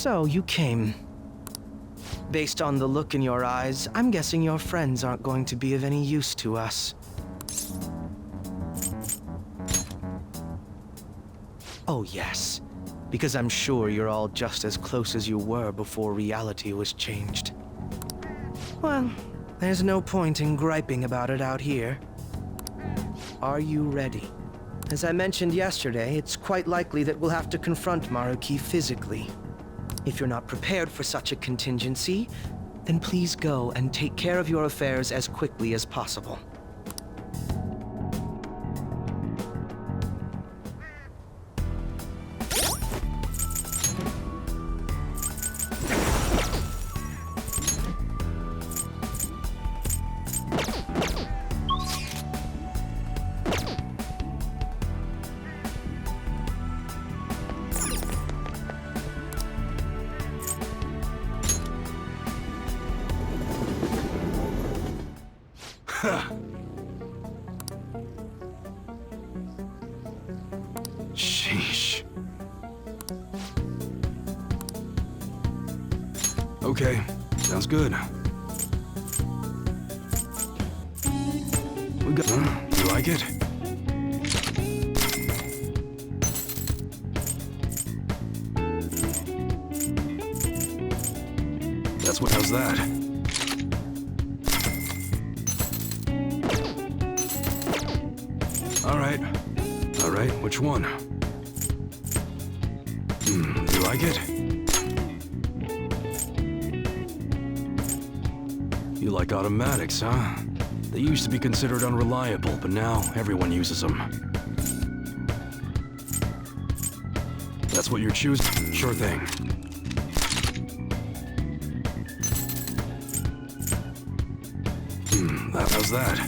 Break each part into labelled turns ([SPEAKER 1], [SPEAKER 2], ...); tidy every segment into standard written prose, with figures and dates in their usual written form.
[SPEAKER 1] So, you came. Based on the look in your eyes, I'm guessing your friends aren't going to be of any use to us. Oh yes, because I'm sure you're all just as close as you were before reality was changed. Well, there's no point in griping about it out here. Are you ready? As I mentioned yesterday, it's quite likely that we'll have to confront Maruki physically. If you're not prepared for such a contingency, then please go and take care of your affairs as quickly as possible.
[SPEAKER 2] Sheesh. Okay, sounds good. We got. You like it? That's what. How's that? All right, which one? You like it? You like automatics, huh? They used to be considered unreliable, but now everyone uses them. That's what you're choosing? Sure thing. How's that?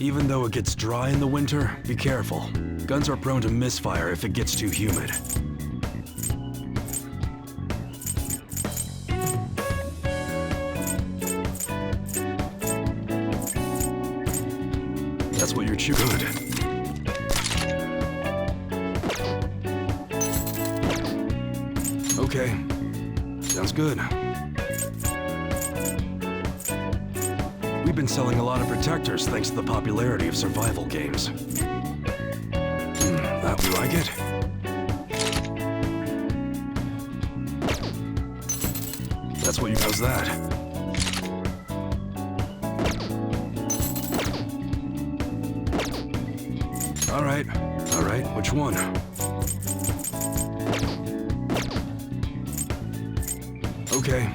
[SPEAKER 2] Even though it gets dry in the winter, be careful. Guns are prone to misfire if it gets too humid. That's what you're choosing. Good. Okay. Sounds good. We've been selling a lot of protectors thanks to the popularity of survival games. That you like it? That's what you does that. All right, which one? Okay,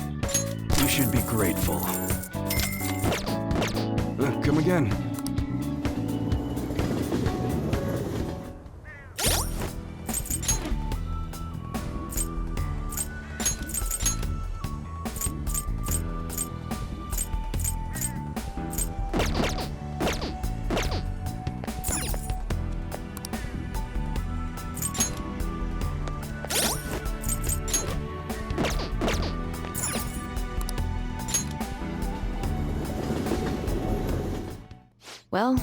[SPEAKER 2] you should be grateful. Come again.
[SPEAKER 3] Well,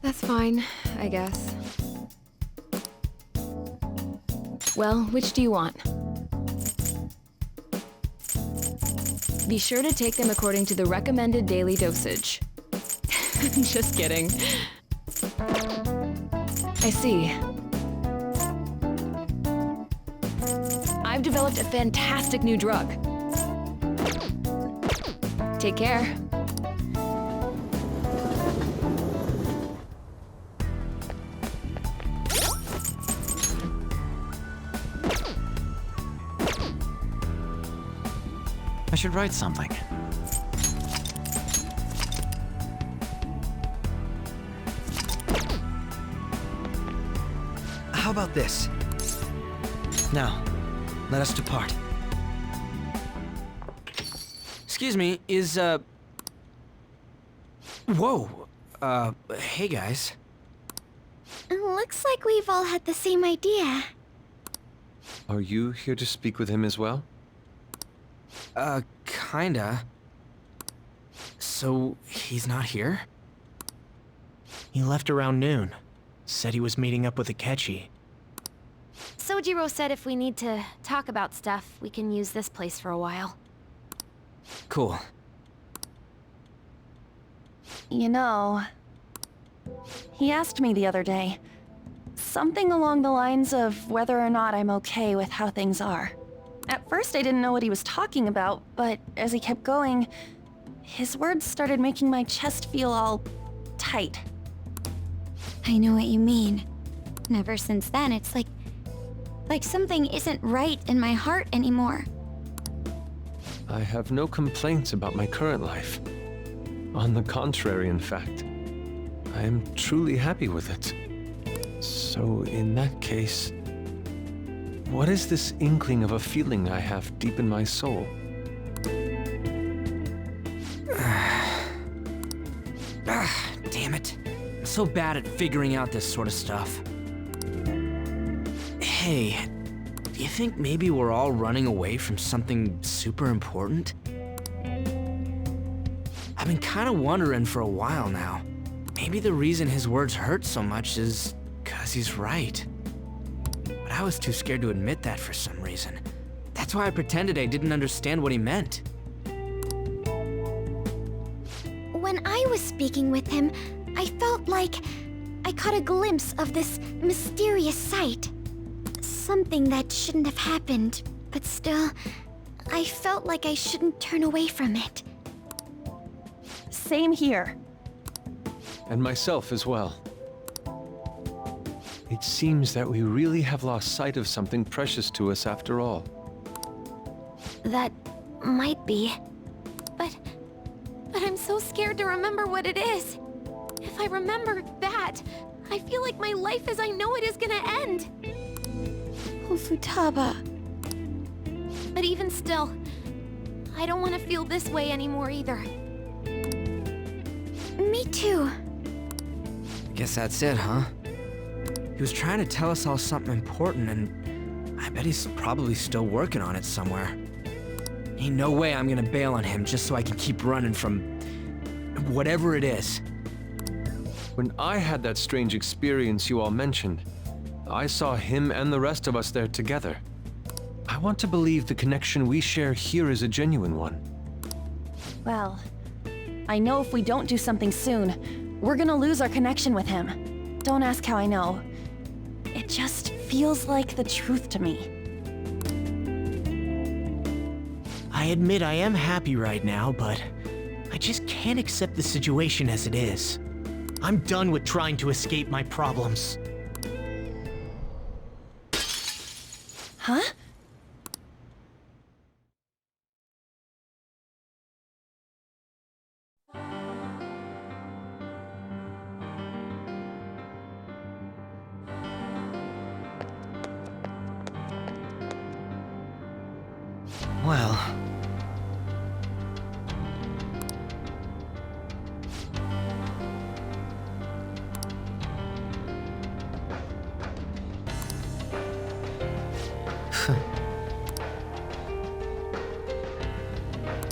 [SPEAKER 3] that's fine, I guess. Well, which do you want? Be sure to take them according to the recommended daily dosage. Just kidding. I see. I've developed a fantastic new drug. Take care.
[SPEAKER 4] I should write something.
[SPEAKER 1] How about this? Now, let us depart. Excuse me, is, Whoa! Hey guys.
[SPEAKER 5] Looks like we've all had the same idea.
[SPEAKER 6] Are you here to speak with him as well?
[SPEAKER 1] Kinda. So, he's not here? He left around noon. Said he was meeting up with Akechi.
[SPEAKER 5] Sojiro said if we need to talk about stuff, we can use this place for a while.
[SPEAKER 1] Cool.
[SPEAKER 7] You know, he asked me the other day, something along the lines of whether or not I'm okay with how things are. At first I didn't know what he was talking about, but as he kept going, his words started making my chest feel all tight.
[SPEAKER 5] I know what you mean. And ever since then, it's like something isn't right in my heart anymore.
[SPEAKER 6] I have no complaints about my current life. On the contrary, in fact. I am truly happy with it. So, in that case, what is this inkling of a feeling I have deep in my soul?
[SPEAKER 1] Damn it. I'm so bad at figuring out this sort of stuff. Hey, do you think maybe we're all running away from something super important? I've been kind of wondering for a while now. Maybe the reason his words hurt so much is 'cause he's right. But I was too scared to admit that for some reason. That's why I pretended I didn't understand what he meant.
[SPEAKER 5] When I was speaking with him, I felt like I caught a glimpse of this mysterious sight. Something that shouldn't have happened, but still, I felt like I shouldn't turn away from it.
[SPEAKER 7] Same here.
[SPEAKER 6] And myself as well. It seems that we really have lost sight of something precious to us after all.
[SPEAKER 5] That might be. But I'm so scared to remember what it is. If I remember that, I feel like my life as I know it is gonna end.
[SPEAKER 7] Oh, Futaba.
[SPEAKER 5] But even still, I don't want to feel this way anymore either. Me too.
[SPEAKER 1] Guess that's it, huh? He was trying to tell us all something important, and I bet he's probably still working on it somewhere. Ain't no way I'm gonna bail on him just so I can keep running from whatever it is.
[SPEAKER 6] When I had that strange experience you all mentioned, I saw him and the rest of us there together. I want to believe the connection we share here is a genuine one.
[SPEAKER 7] Well, I know if we don't do something soon, we're gonna lose our connection with him. Don't ask how I know. It just feels like the truth to me.
[SPEAKER 1] I admit I am happy right now, but I just can't accept the situation as it is. I'm done with trying to escape my problems.
[SPEAKER 7] Huh?
[SPEAKER 1] Well...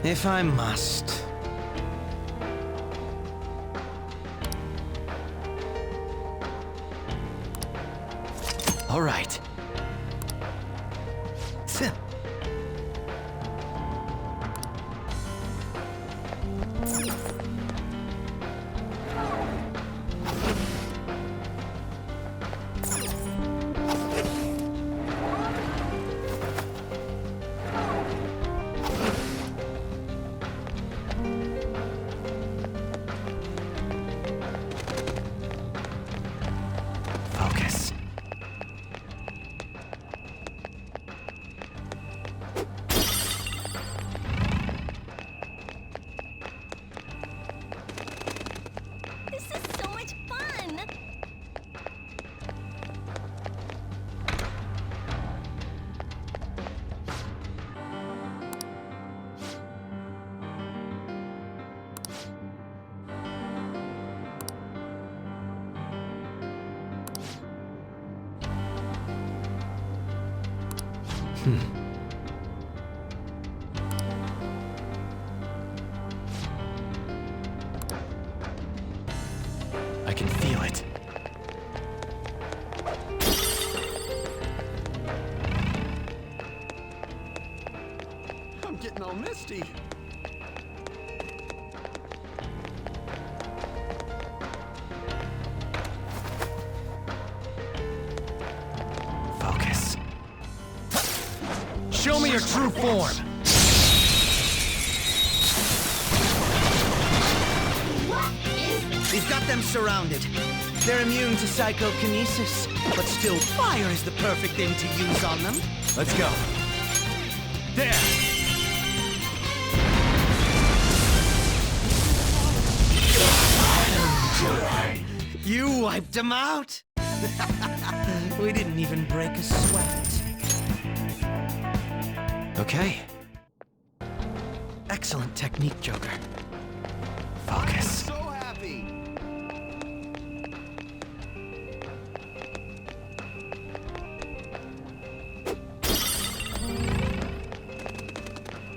[SPEAKER 1] If I must. All right. Focus.
[SPEAKER 5] This is so much fun!
[SPEAKER 1] I can feel
[SPEAKER 2] I'm getting all misty.
[SPEAKER 1] Focus. Show me your true form! We've got them surrounded. They're immune to psychokinesis, but still fire is the perfect thing to use on them. Let's go. There! You wiped them out! We didn't even break a sweat.
[SPEAKER 6] Okay.
[SPEAKER 1] Excellent technique, Joker. Focus.
[SPEAKER 2] So happy.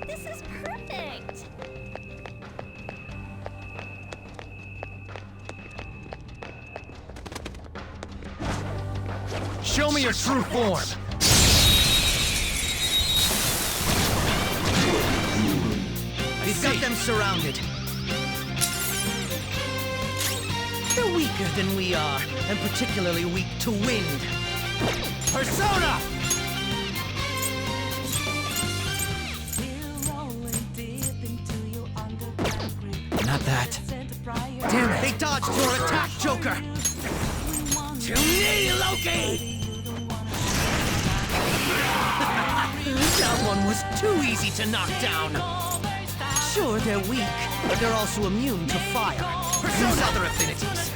[SPEAKER 5] This is perfect!
[SPEAKER 1] Show me your true form! We've got them surrounded. They're weaker than we are, and particularly weak to wind. Persona!
[SPEAKER 6] Not that.
[SPEAKER 1] Damn it! They dodged your attack, Joker! To me, Loki! That one was too easy to knock down. Sure, they're weak, but they're also immune to fire. Use other affinities.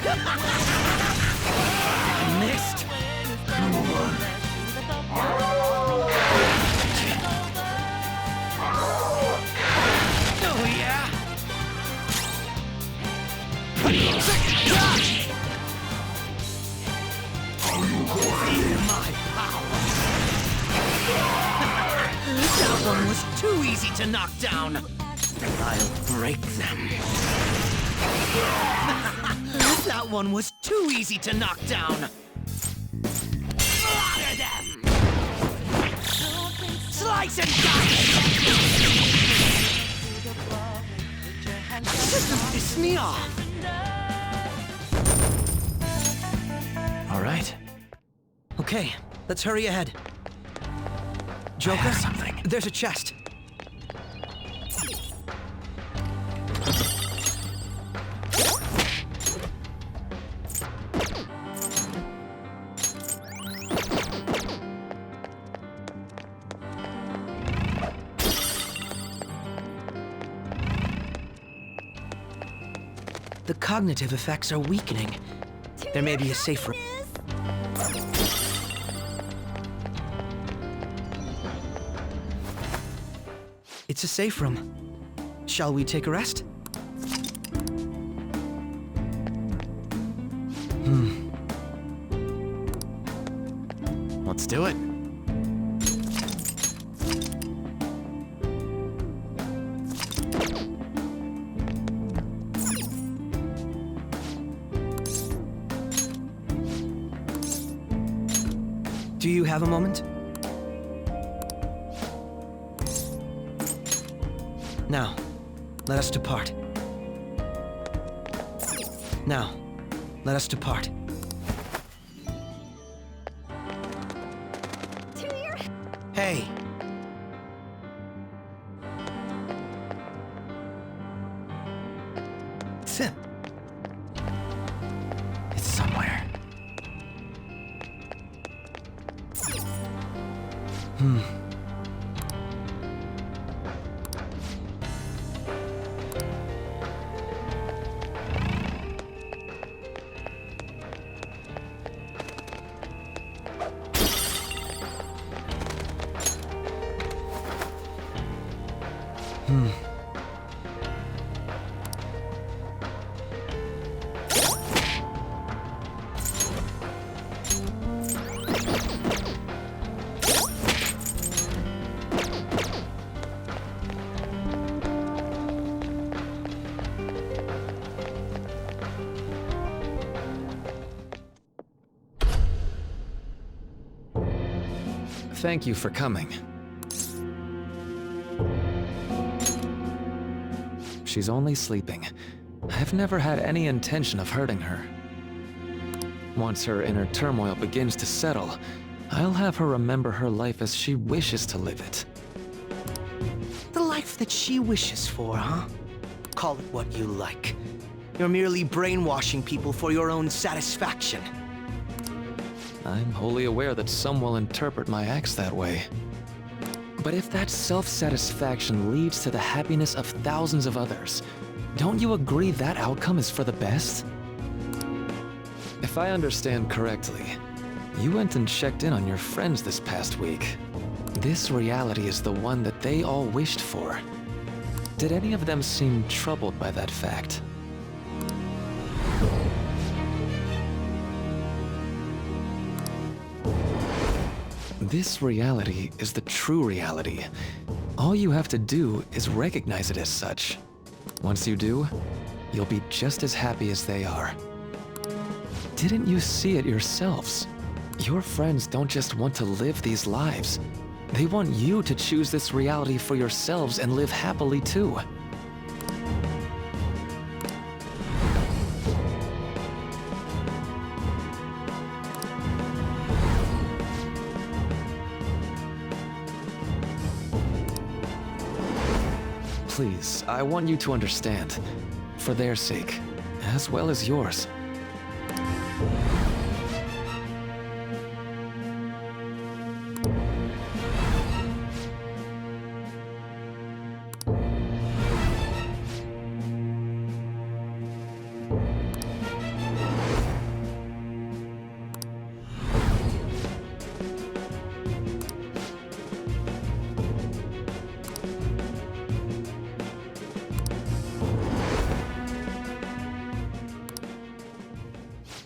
[SPEAKER 1] Missed. Oh, yeah? Feel my power. That one was too easy to knock down. I'll break them. That one was too easy to knock down. Slaughter them! Slice and dice! Just piss me off.
[SPEAKER 6] All right.
[SPEAKER 1] Okay, let's hurry ahead. Joker,
[SPEAKER 6] have something.
[SPEAKER 1] There's a chest. The cognitive effects are weakening. There may be a safe room. It's a safe room. Shall we take a rest?
[SPEAKER 6] Let's do it.
[SPEAKER 1] Do you have a moment? Now, let us depart. Now, let us depart. Hey! Tch.
[SPEAKER 6] It's somewhere. Thank you for coming.
[SPEAKER 4] she's only sleeping. I've never had any intention of hurting her. Once her inner turmoil begins to settle, I'll have her remember her life as she wishes to live it.
[SPEAKER 1] The life that she wishes for, huh? Call it what you like. You're merely brainwashing people for your own satisfaction.
[SPEAKER 4] I'm wholly aware that some will interpret my acts that way. But if that self-satisfaction leads to the happiness of thousands of others, don't you agree that outcome is for the best? If I understand correctly, you went and checked in on your friends this past week. This reality is the one that they all wished for. Did any of them seem troubled by that fact? This reality is the true reality. All you have to do is recognize it as such. Once you do, you'll be just as happy as they are. Didn't you see it yourselves? Your friends don't just want to live these lives. They want you to choose this reality for yourselves and live happily too. Please, I want you to understand. For their sake, as well as yours.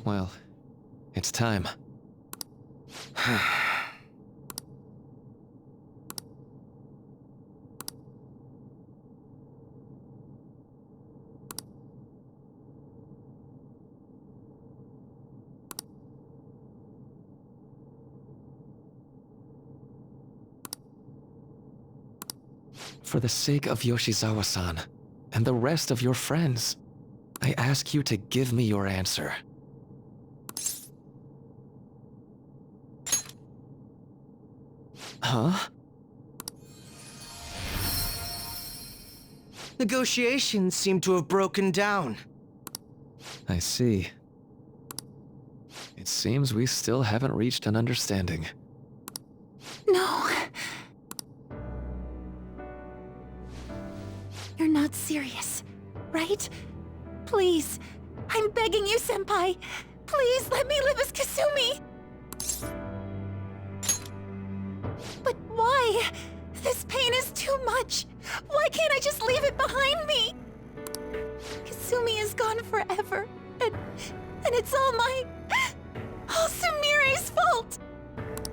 [SPEAKER 4] Well, it's time. For the sake of Yoshizawa-san and the rest of your friends, I ask you to give me your answer. Huh?
[SPEAKER 1] Negotiations seem to have broken down.
[SPEAKER 4] I see. It seems we still haven't reached an understanding.
[SPEAKER 7] No. You're not serious, right? Please, I'm begging you, Senpai. Please let me live as Kasumi. But why? This pain is too much. Why can't I just leave it behind me? Kasumi is gone forever, and it's all Sumire's fault.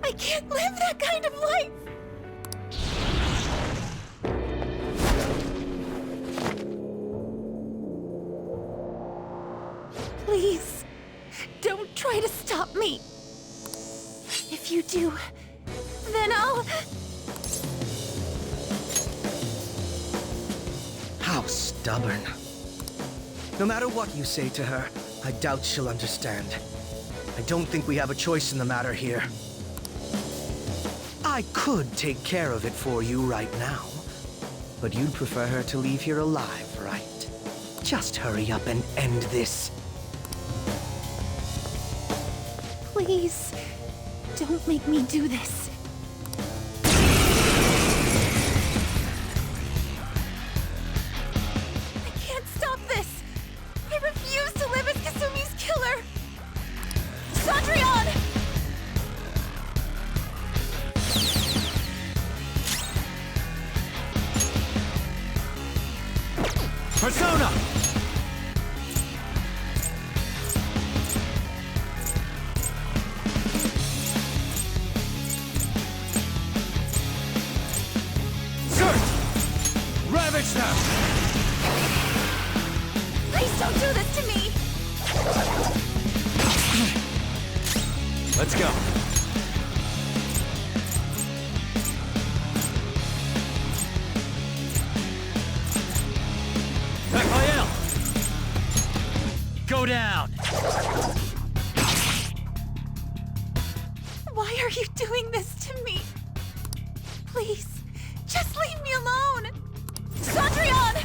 [SPEAKER 7] I can't live that kind of life. Please, don't try to stop me. If you do, then I'll...
[SPEAKER 1] How stubborn. No matter what you say to her, I doubt she'll understand. I don't think we have a choice in the matter here. I could take care of it for you right now, but you'd prefer her to leave here alive, right? Just hurry up and end this.
[SPEAKER 7] Please, don't make me do this. I can't stop this! I refuse to live as Kasumi's killer! Cendrillon!
[SPEAKER 2] Persona! Ravage them!
[SPEAKER 7] Please don't do this to me!
[SPEAKER 2] Let's go.
[SPEAKER 1] down!
[SPEAKER 7] Why are you doing this to me? Please, just leave me alone! Cendrillon!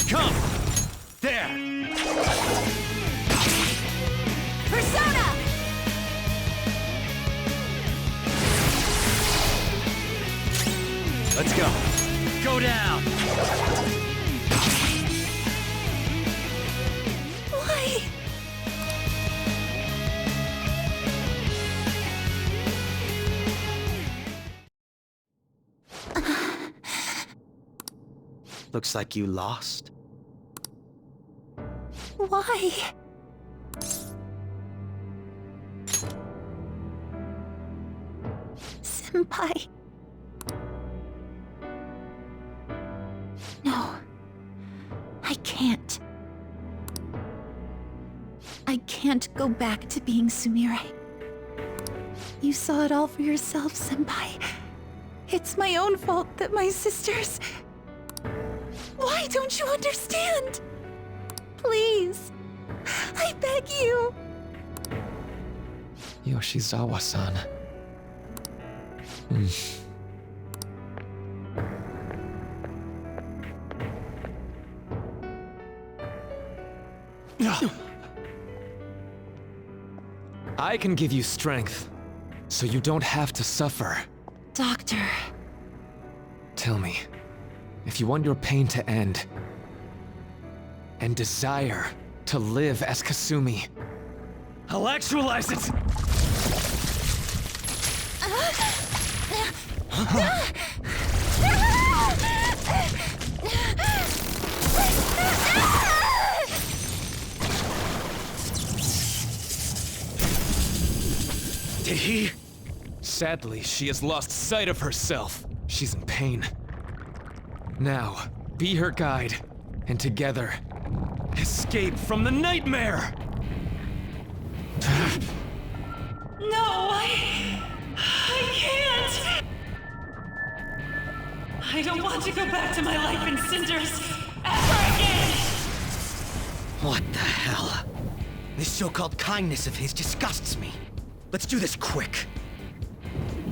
[SPEAKER 1] Come! There!
[SPEAKER 7] Persona!
[SPEAKER 1] Let's go. Go down!
[SPEAKER 7] Why?
[SPEAKER 1] Looks like you lost.
[SPEAKER 7] Why? Senpai. No. I can't. I can't go back to being Sumire. You saw it all for yourself, Senpai. It's my own fault that my sisters... Why don't you understand? Please. I beg you.
[SPEAKER 4] Yoshizawa-san. I can give you strength, so you don't have to suffer.
[SPEAKER 7] Doctor.
[SPEAKER 4] Tell me, if you want your pain to end, and desire to live as Kasumi, I'll actualize it!
[SPEAKER 1] Did he?
[SPEAKER 4] Sadly, she has lost sight of herself. She's in pain. Now, be her guide, and together, escape from the nightmare!
[SPEAKER 8] No, I can't! I don't want to go back to my life in cinders ever again!
[SPEAKER 1] What the hell? This so-called kindness of his disgusts me. Let's do this quick.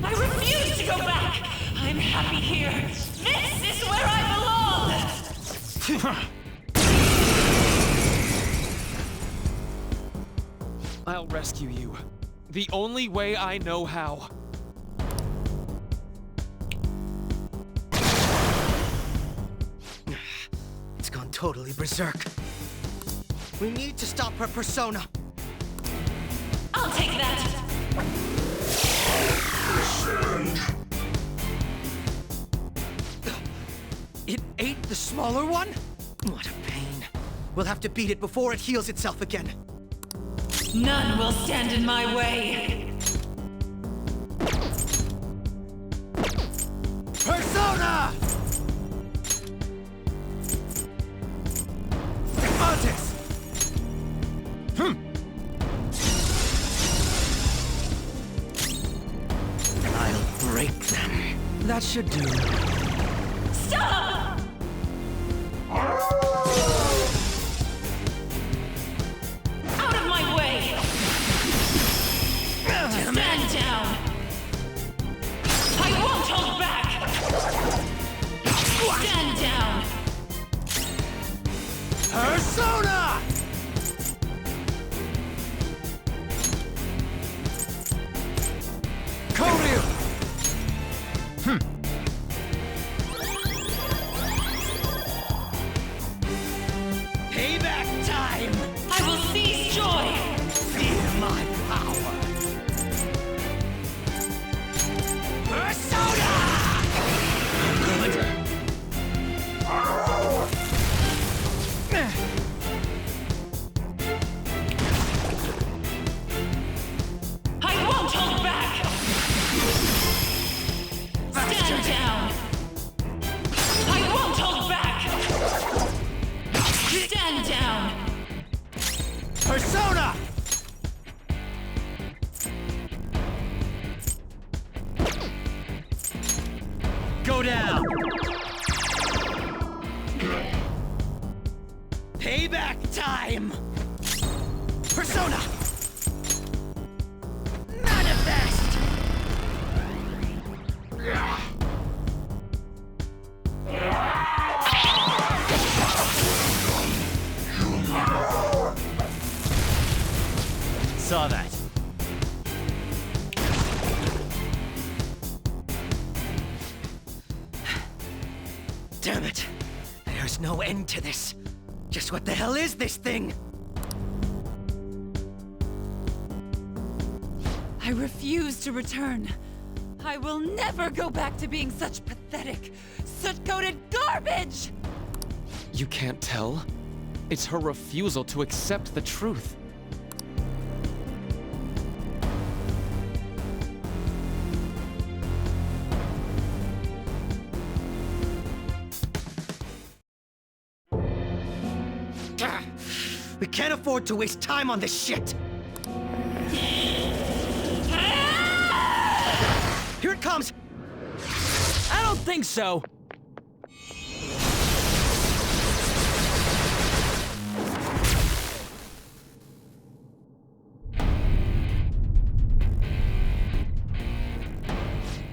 [SPEAKER 8] I refuse to go back! I'm happy here! This is where I belong!
[SPEAKER 4] I'll rescue you. The only way I know how.
[SPEAKER 1] It's gone totally berserk. We need to stop her persona.
[SPEAKER 8] I'll take that!
[SPEAKER 1] It ate the smaller one? What a pain. We'll have to beat it before it heals itself again.
[SPEAKER 8] None will stand in my way!
[SPEAKER 1] Persona! Artis! I'll break them. That should do.
[SPEAKER 8] Stop! Out of my way! Stand down! I won't hold back! Stand down!
[SPEAKER 1] Persona! Koryu! Payback time!
[SPEAKER 8] I will seize joy!
[SPEAKER 1] Fear my power! Persona! Good!
[SPEAKER 8] I won't hold back! Stand down! I won't hold back! Stand down!
[SPEAKER 1] Persona! Go down! Damn it! There's no end to this. Just what the hell is this thing?
[SPEAKER 8] I refuse to return. I will never go back to being such pathetic, soot-coated garbage!
[SPEAKER 4] You can't tell? It's her refusal to accept the truth.
[SPEAKER 1] We can't afford to waste time on this shit! Here it comes!
[SPEAKER 4] I don't think so!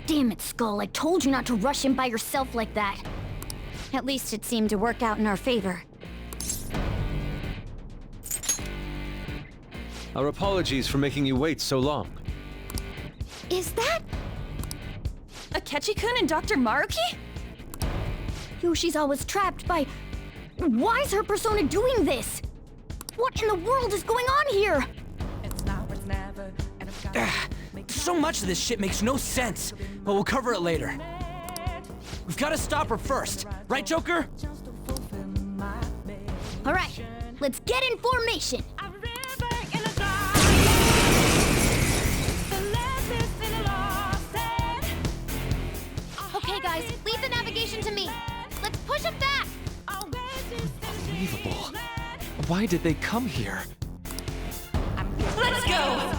[SPEAKER 5] Damn it, Skull. I told you not to rush in by yourself like that. At least it seemed to work out in our favor.
[SPEAKER 6] Our apologies for making you wait so long.
[SPEAKER 5] Is that
[SPEAKER 7] Akechi-kun and Dr. Maruki?
[SPEAKER 5] Yoshizawa's trapped by... Why is her persona doing this? What in the world is going on here?
[SPEAKER 1] So much of this shit makes no sense, but we'll cover it later. We've got to stop her first, right, Joker?
[SPEAKER 5] All right, let's get in formation. Okay, guys, leave the navigation to me. Let's push him back.
[SPEAKER 4] Unbelievable. Why did they come here?
[SPEAKER 8] Let's go!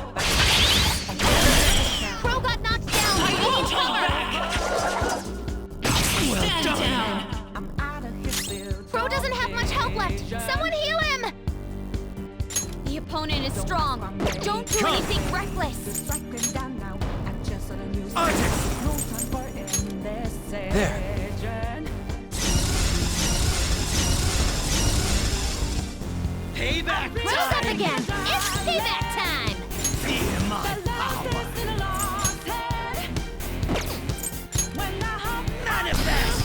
[SPEAKER 5] Crow got knocked down.
[SPEAKER 8] I won't hold back! Stand down!
[SPEAKER 5] Crow doesn't have much help left. Someone heal him. The opponent is strong. Don't do anything reckless.
[SPEAKER 1] There. Payback
[SPEAKER 5] Crow's up
[SPEAKER 1] time!
[SPEAKER 5] again. It's payback time.
[SPEAKER 1] Feel my power! Manifest!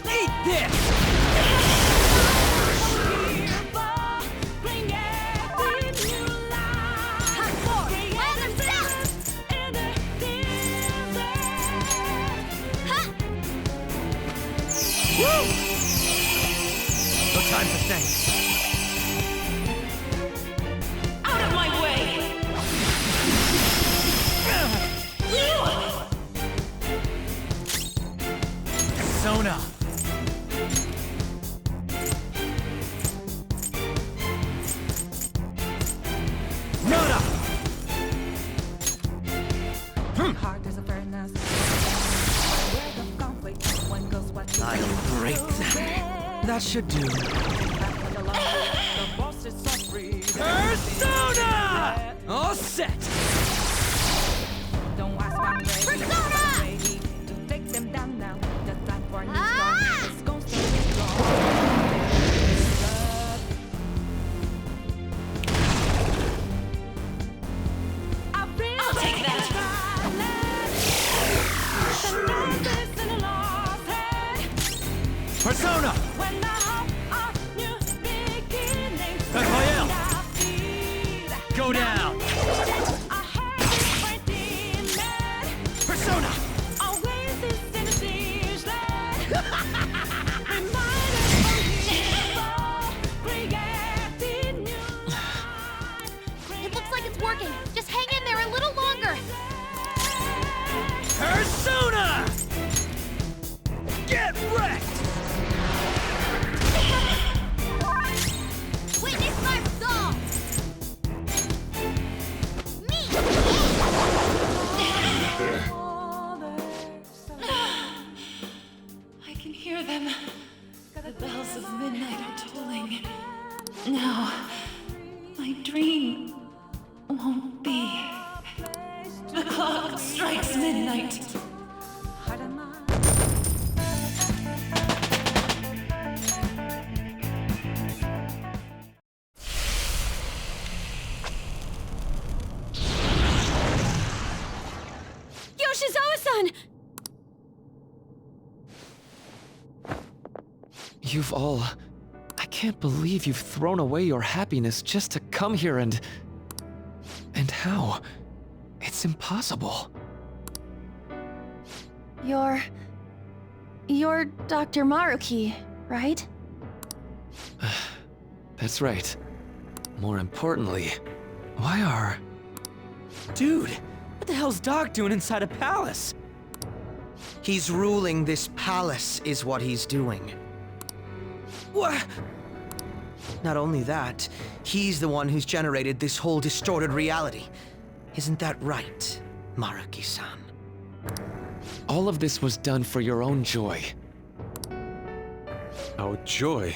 [SPEAKER 1] Eat this! Woo! No time for thanks.
[SPEAKER 8] Out of my way!
[SPEAKER 1] Persona. Nona. I'll break them. That should do. Persona! All set!
[SPEAKER 5] Persona!
[SPEAKER 8] I'll take that!
[SPEAKER 1] Persona! Raphael! Go down! Persona!
[SPEAKER 5] It looks like it's working. Just hang in there a little longer.
[SPEAKER 1] Persona! Get wrecked!
[SPEAKER 5] Witness my resolve. Me.
[SPEAKER 8] I can hear them. The bells of midnight are tolling. Now, my dream won't be. The clock strikes midnight.
[SPEAKER 5] Yoshizawa-san!
[SPEAKER 4] You've all... I can't believe you've thrown away your happiness just to come here and... And how? It's impossible.
[SPEAKER 7] You're Dr. Maruki, right?
[SPEAKER 4] That's right. More importantly, why are...
[SPEAKER 1] Dude, what the hell's Doc doing inside a palace? He's ruling this palace, is what he's doing. What? Not only that, he's the one who's generated this whole distorted reality. Isn't that right, Maruki-san?
[SPEAKER 4] All of this was done for your own joy.
[SPEAKER 6] Our joy.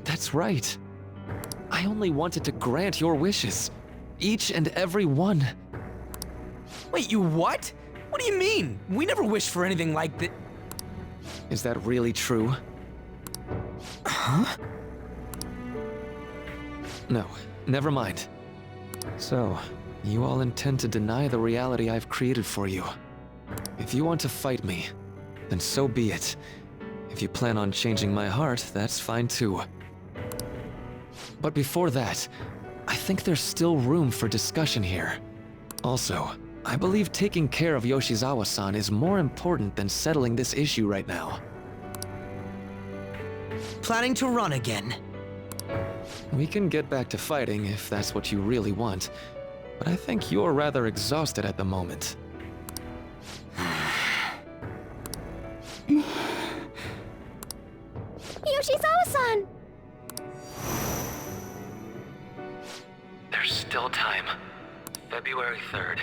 [SPEAKER 4] That's right. I only wanted to grant your wishes. Each and every one.
[SPEAKER 1] Wait, you what? What do you mean? We never wished for anything like that.
[SPEAKER 4] Is that really true?
[SPEAKER 1] Huh?
[SPEAKER 4] No, never mind. So, you all intend to deny the reality I've created for you. If you want to fight me, then so be it. If you plan on changing my heart, that's fine too. But before that, I think there's still room for discussion here. Also, I believe taking care of Yoshizawa-san is more important than settling this issue right now.
[SPEAKER 1] Planning to run again?
[SPEAKER 4] We can get back to fighting if that's what you really want, but I think you're rather exhausted at the moment.
[SPEAKER 5] Yoshizawa-san!
[SPEAKER 4] There's still time. February 3rd.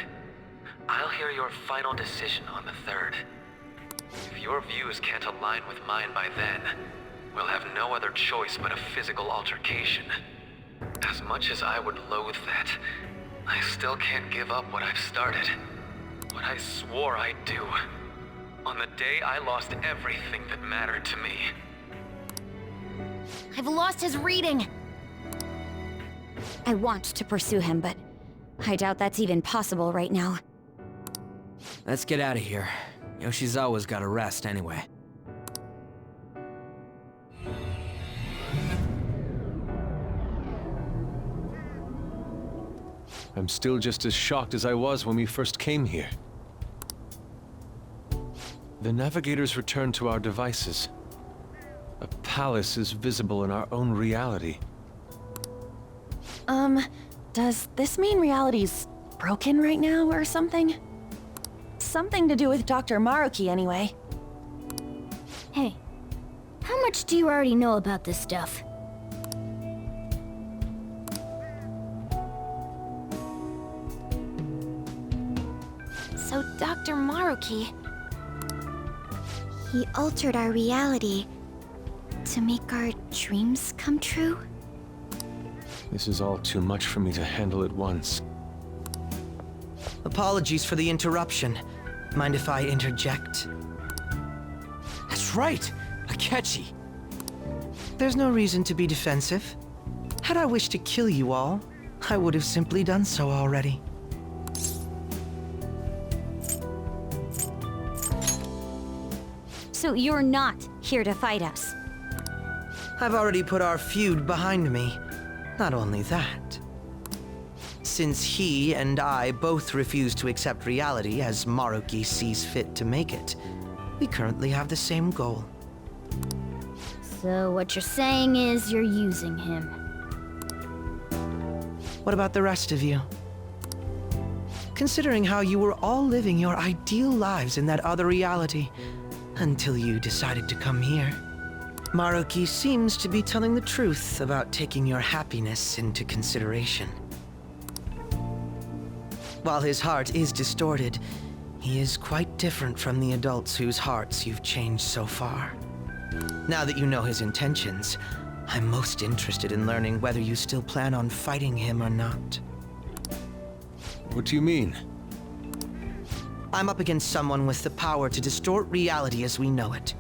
[SPEAKER 4] I'll hear your final decision on the 3rd. If your views can't align with mine by then, we'll have no other choice but a physical altercation. As much as I would loathe that, I still can't give up what I've started. What I swore I'd do. On the day I lost everything that mattered to me.
[SPEAKER 5] I've lost his reading! I want to pursue him, but I doubt that's even possible right now.
[SPEAKER 1] Let's get out of here. Yoshizawa's gotta rest anyway.
[SPEAKER 6] I'm still just as shocked as I was when we first came here. The navigators returned to our devices. A palace is visible in our own reality.
[SPEAKER 7] Does this mean reality's broken right now or something? Something to do with Dr. Maruki, anyway.
[SPEAKER 5] Hey, how much do you already know about this stuff? So Dr. Maruki... he altered our reality to make our dreams come true?
[SPEAKER 6] This is all too much for me to handle at once.
[SPEAKER 1] Apologies for the interruption. Mind if I interject? That's right! Akechi! There's no reason to be defensive. Had I wished to kill you all, I would have simply done so already.
[SPEAKER 5] So you're not here to fight us?
[SPEAKER 1] I've already put our feud behind me. Not only that. Since he and I both refuse to accept reality as Maruki sees fit to make it, we currently have the same goal.
[SPEAKER 5] So what you're saying is you're using him.
[SPEAKER 1] What about the rest of you? Considering how you were all living your ideal lives in that other reality, until you decided to come here. Maruki seems to be telling the truth about taking your happiness into consideration. While his heart is distorted, he is quite different from the adults whose hearts you've changed so far. Now that you know his intentions, I'm most interested in learning whether you still plan on fighting him or not.
[SPEAKER 6] What do you mean?
[SPEAKER 1] I'm up against someone with the power to distort reality as we know it.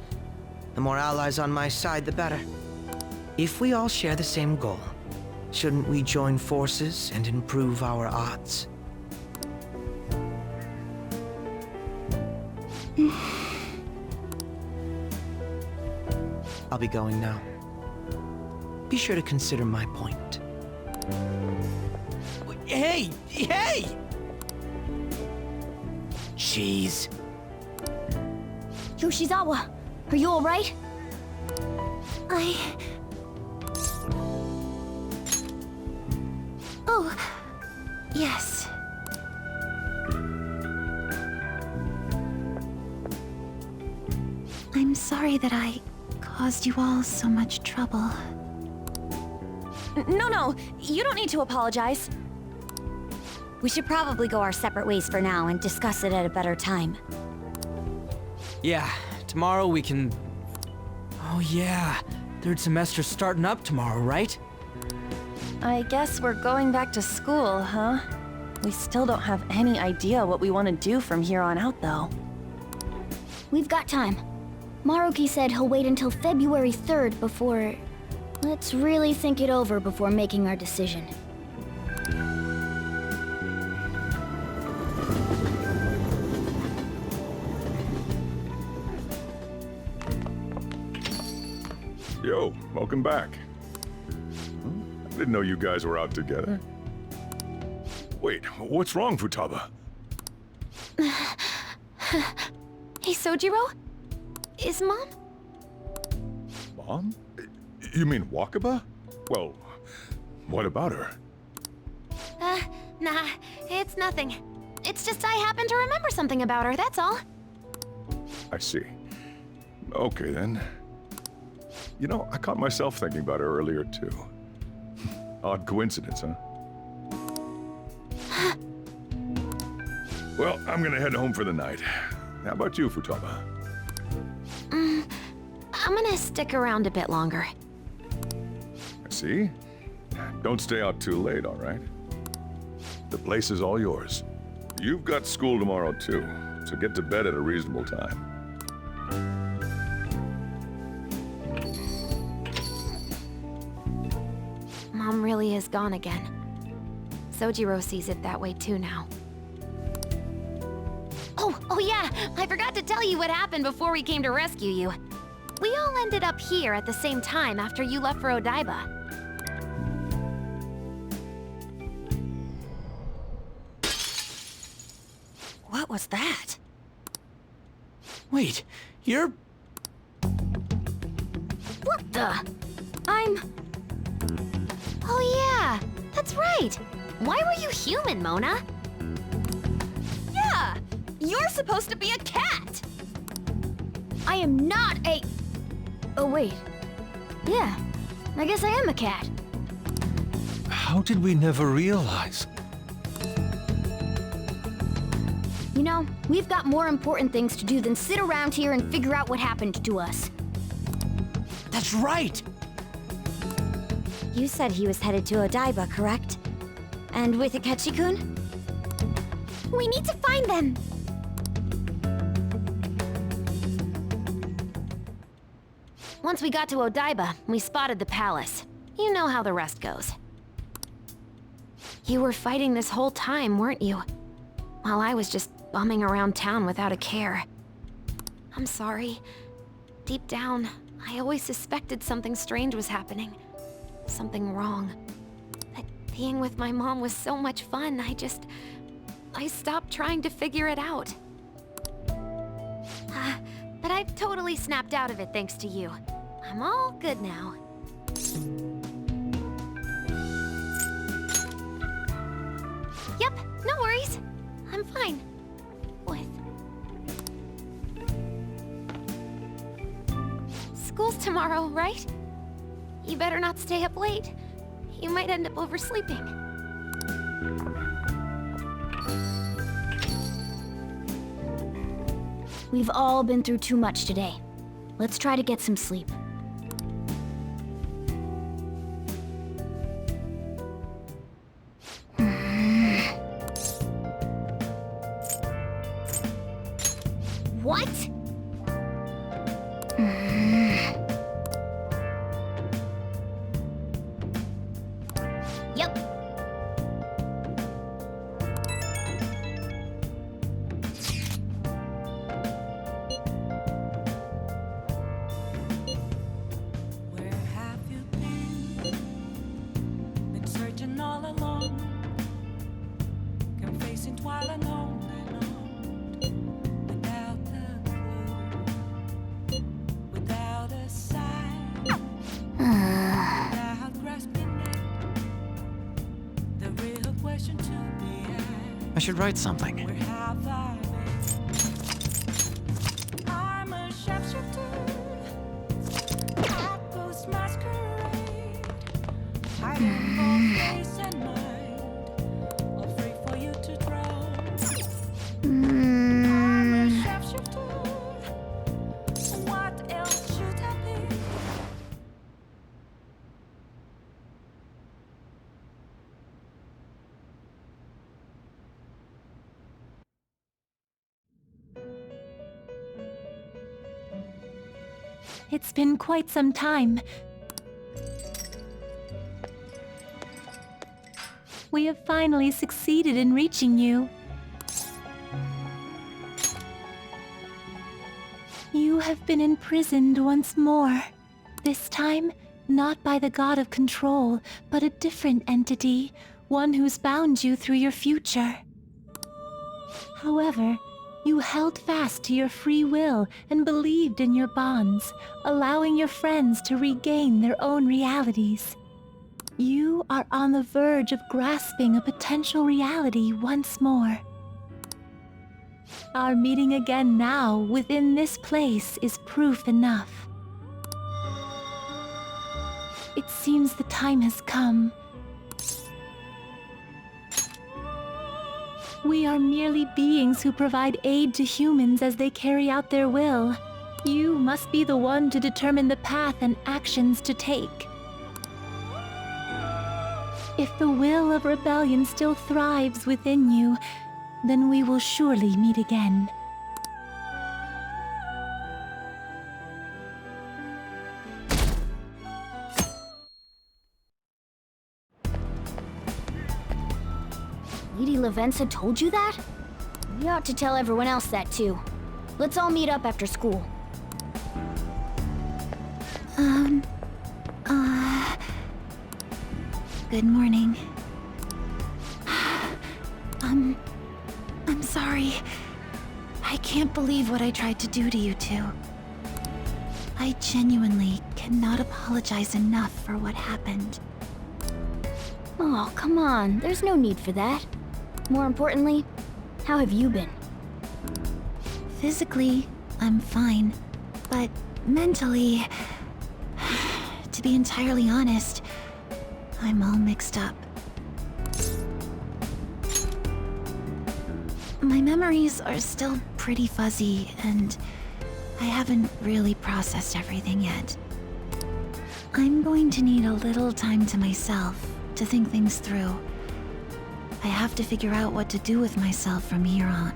[SPEAKER 1] The more allies on my side, the better. If we all share the same goal, shouldn't we join forces and improve our odds? I'll be going now. Be sure to consider my point. Hey! Hey! Jeez.
[SPEAKER 5] Yoshizawa, are you alright? Oh, yes. I'm sorry that I caused you all so much trouble.
[SPEAKER 7] No, you don't need to apologize.
[SPEAKER 5] We should probably go our separate ways for now and discuss it at a better time.
[SPEAKER 1] Yeah, tomorrow we can... Oh yeah, third semester's starting up tomorrow, right?
[SPEAKER 7] I guess we're going back to school, huh? We still don't have any idea what we want to do from here on out, though.
[SPEAKER 5] We've got time. Maruki said he'll wait until February 3rd before... Let's really think it over before making our decision.
[SPEAKER 9] Yo, welcome back. I didn't know you guys were out together. Wait, what's wrong, Futaba?
[SPEAKER 5] Hey, Sojiro? Is Mom?
[SPEAKER 9] Mom? You mean Wakaba? Well, what about her?
[SPEAKER 5] Nah, it's nothing. It's just I happen to remember something about her, that's all.
[SPEAKER 9] I see. Okay, then. You know, I caught myself thinking about her earlier, too. Odd coincidence, huh? Well, I'm gonna head home for the night. How about you, Futaba?
[SPEAKER 5] I'm gonna stick around a bit longer.
[SPEAKER 9] See? Don't stay out too late, all right? The place is all yours. You've got school tomorrow, too, so get to bed at a reasonable time.
[SPEAKER 5] Mom really is gone again. Sojiro sees it that way too now. Oh yeah, I forgot to tell you what happened before we came to rescue you. We all ended up here at the same time after you left for Odaiba.
[SPEAKER 7] What was that?
[SPEAKER 1] Wait, you're...
[SPEAKER 5] What the? Oh yeah, that's right. Why were you human, Mona?
[SPEAKER 7] Yeah! You're supposed to be a cat!
[SPEAKER 5] I am not a... Oh wait. Yeah, I guess I am a cat.
[SPEAKER 6] How did we never realize?
[SPEAKER 5] You know, we've got more important things to do than sit around here and figure out what happened to us.
[SPEAKER 1] That's right!
[SPEAKER 5] You said he was headed to Odaiba, correct? And with Akechi-kun? We need to find them! Once we got to Odaiba, we spotted the palace. You know how the rest goes. You were fighting this whole time, weren't you? While I was just bumming around town without a care. I'm sorry. Deep down, I always suspected something strange was happening. Something wrong. That being with my mom was so much fun, I stopped trying to figure it out. But I've totally snapped out of it thanks to you. I'm all good now. Yep, no worries. I'm fine. With... School's tomorrow, right? You better not stay up late. You might end up oversleeping. We've all been through too much today. Let's try to get some sleep. What? Yep.
[SPEAKER 4] should write something.
[SPEAKER 8] I'm a shapeshifter. I post masquerade. Hiding both face and mind. All free for you to drown. I'm a shapeshifter. What else should I be?
[SPEAKER 7] It's been quite some time. We have finally succeeded in reaching you. You have been imprisoned once more. This time, not by the god of control, but a different entity, one who's bound you through your future. However, you held fast to your free will and believed in your bonds, allowing your friends to regain their own realities. You are on the verge of grasping a potential reality once more. Our meeting again now within this place is proof enough. It seems the time has come. We are merely beings who provide aid to humans as they carry out their will. You must be the one to determine the path and actions to take. If the will of rebellion still thrives within you, then we will surely meet again.
[SPEAKER 5] Lady Lavenza told you that? You ought to tell everyone else that too. Let's all meet up after school.
[SPEAKER 7] Good morning. I'm sorry. I can't believe what I tried to do to you two. I genuinely cannot apologize enough for what happened.
[SPEAKER 5] Oh, come on. There's no need for that. More importantly, how have you been?
[SPEAKER 7] Physically, I'm fine. But mentally, to be entirely honest, I'm all mixed up. My memories are still pretty fuzzy, and I haven't really processed everything yet. I'm going to need a little time to myself to think things through. I have to figure out what to do with myself from here on.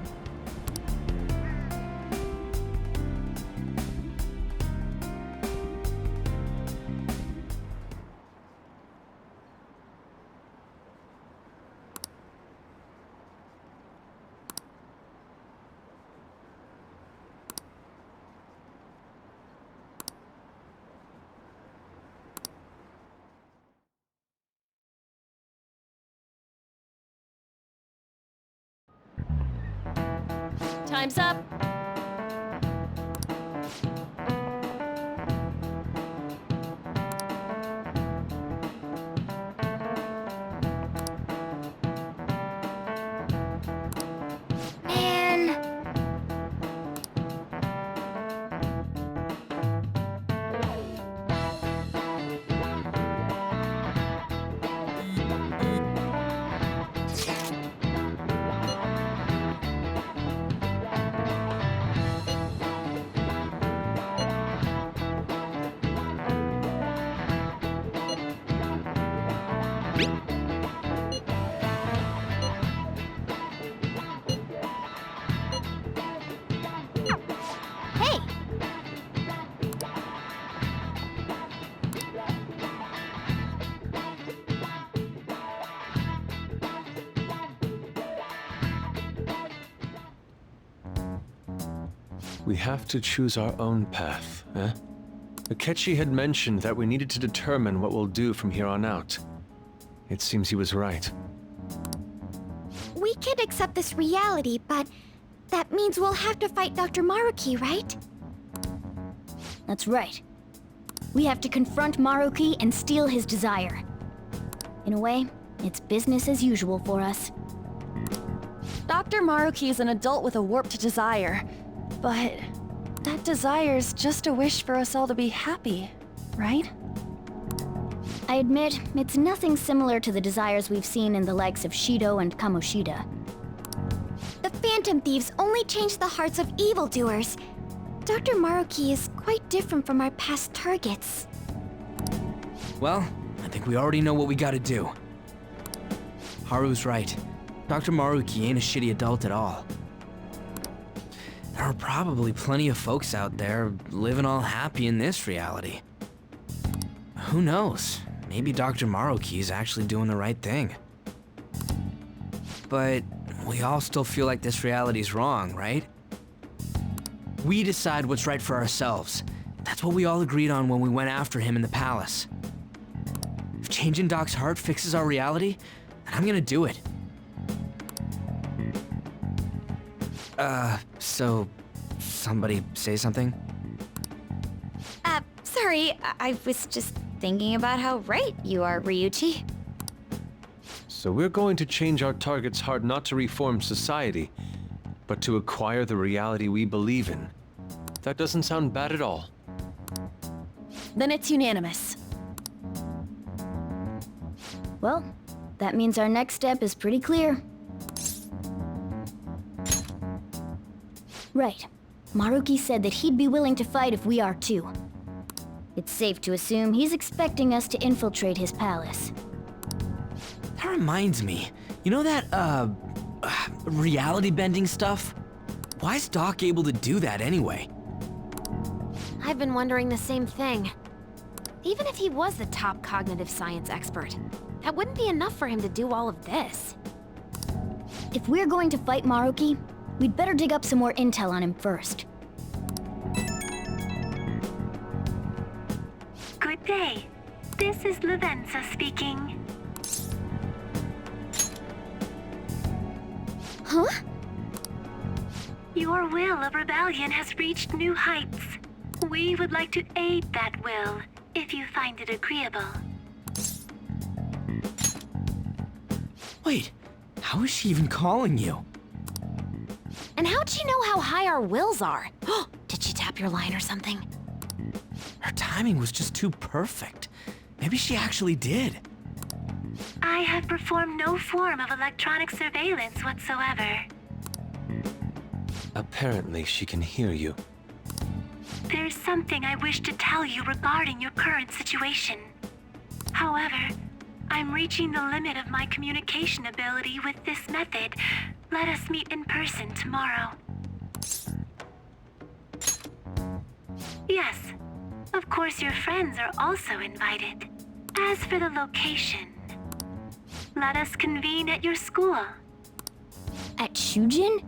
[SPEAKER 3] Time's up.
[SPEAKER 5] Man. Hey!
[SPEAKER 6] We have to choose our own path, eh? Akechi had mentioned that we needed to determine what we'll do from here on out. It seems he was right.
[SPEAKER 5] We can't accept this reality, but that means we'll have to fight Dr. Maruki, right?
[SPEAKER 3] That's right. We have to confront Maruki and steal his desire. In a way, it's business as usual for us.
[SPEAKER 7] Dr. Maruki's an adult with a warped desire, but that desire's just a wish for us all to be happy, right?
[SPEAKER 5] I admit, it's nothing similar to the desires we've seen in the likes of Shido and Kamoshida. The Phantom Thieves only change the hearts of evildoers. Dr. Maruki is quite different from our past targets.
[SPEAKER 1] Well, I think we already know what we gotta do. Haru's right. Dr. Maruki ain't a shitty adult at all. There are probably plenty of folks out there living all happy in this reality. Who knows? Maybe Dr. Maruki's actually doing the right thing. But we all still feel like this reality's wrong, right? We decide what's right for ourselves. That's what we all agreed on when we went after him in the palace. If changing Doc's heart fixes our reality, then I'm gonna do it. So somebody say something?
[SPEAKER 5] Sorry, I was just thinking about how right you are, Ryuichi.
[SPEAKER 6] So we're going to change our target's heart not to reform society, but to acquire the reality we believe in. That doesn't sound bad at all.
[SPEAKER 7] Then it's unanimous.
[SPEAKER 5] Well, that means our next step is pretty clear. Right. Maruki said that he'd be willing to fight if we are too. It's safe to assume he's expecting us to infiltrate his palace.
[SPEAKER 1] That reminds me, you know that, reality bending stuff? Why is Doc able to do that anyway?
[SPEAKER 10] I've been wondering the same thing. Even if he was the top cognitive science expert, that wouldn't be enough for him to do all of this.
[SPEAKER 5] If we're going to fight Maruki, we'd better dig up some more intel on him first.
[SPEAKER 11] Good day. This is Lavenza speaking.
[SPEAKER 5] Huh?
[SPEAKER 11] Your will of rebellion has reached new heights. We would like to aid that will, if you find it agreeable.
[SPEAKER 1] Wait, how is she even calling you?
[SPEAKER 10] And how'd she know how high our wills are? Did she tap your line or something?
[SPEAKER 1] Her timing was just too perfect. Maybe she actually did.
[SPEAKER 11] I have performed no form of electronic surveillance whatsoever.
[SPEAKER 6] Apparently, she can hear you.
[SPEAKER 11] There's something I wish to tell you regarding your current situation. However, I'm reaching the limit of my communication ability with this method. Let us meet in person tomorrow. Yes, of course your friends are also invited. As for the location, let us convene at your school.
[SPEAKER 5] At Shujin?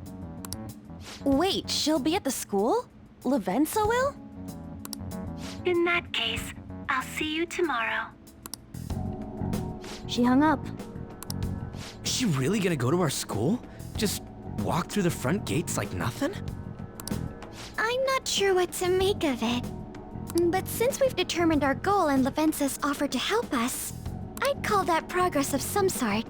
[SPEAKER 7] Wait, she'll be at the school? Lavenza will?
[SPEAKER 11] In that case, I'll see you tomorrow.
[SPEAKER 5] She hung up.
[SPEAKER 1] Is she really gonna go to our school? Just walk through the front gates like nothing?
[SPEAKER 5] I'm not sure what to make of it. But since we've determined our goal and Lavenza's offered to help us, I'd call that progress of some sort.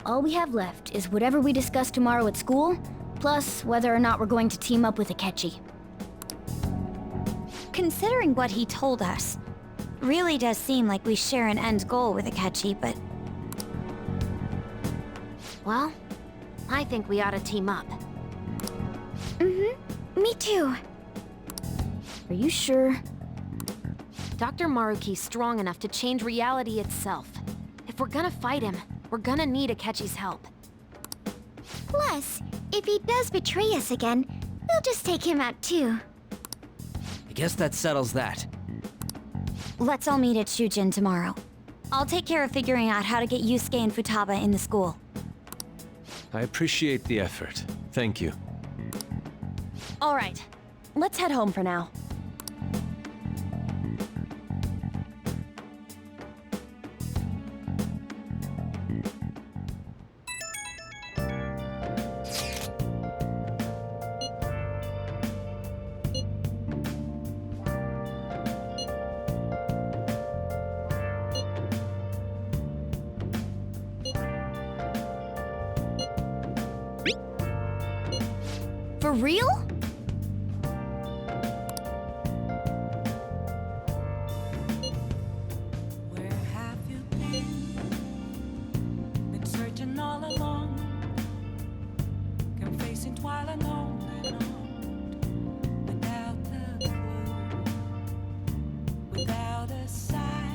[SPEAKER 5] All we have left is whatever we discuss tomorrow at school, plus whether or not we're going to team up with Akechi.
[SPEAKER 12] Considering what he told us, really does seem like we share an end goal with Akechi, but...
[SPEAKER 10] Well, I think we ought to team up.
[SPEAKER 5] Me too. Are you sure?
[SPEAKER 10] Dr. Maruki's strong enough to change reality itself. If we're gonna fight him, we're gonna need Akechi's help.
[SPEAKER 5] Plus, if he does betray us again, we'll just take him out too.
[SPEAKER 1] I guess that settles that.
[SPEAKER 12] Let's all meet at Shujin tomorrow. I'll take care of figuring out how to get Yusuke and Futaba in the school.
[SPEAKER 6] I appreciate the effort. Thank you.
[SPEAKER 7] All right, let's head home for now.
[SPEAKER 12] For real?
[SPEAKER 8] Where have you been? Been searching all along, come facing twilight on and on, without a clue, without a sign,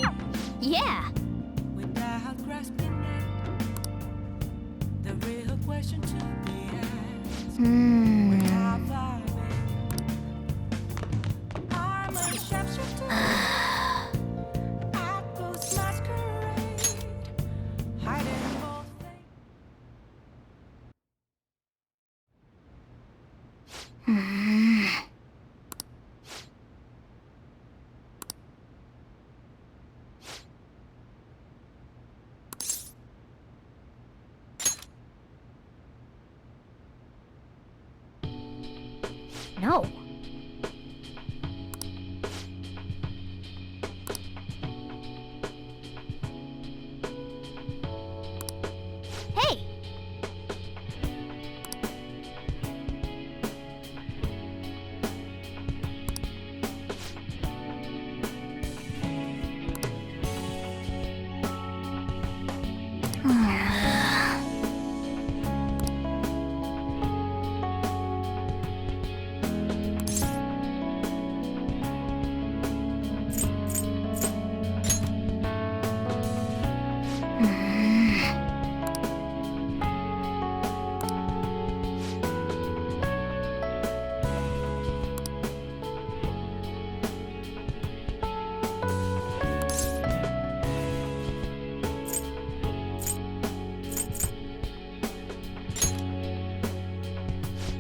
[SPEAKER 12] Yeah.
[SPEAKER 8] without grasping it. The real question to be asked: where have I been? I'm a shapeshifter. At ghost masquerade, hiding both things.
[SPEAKER 12] No. Hey!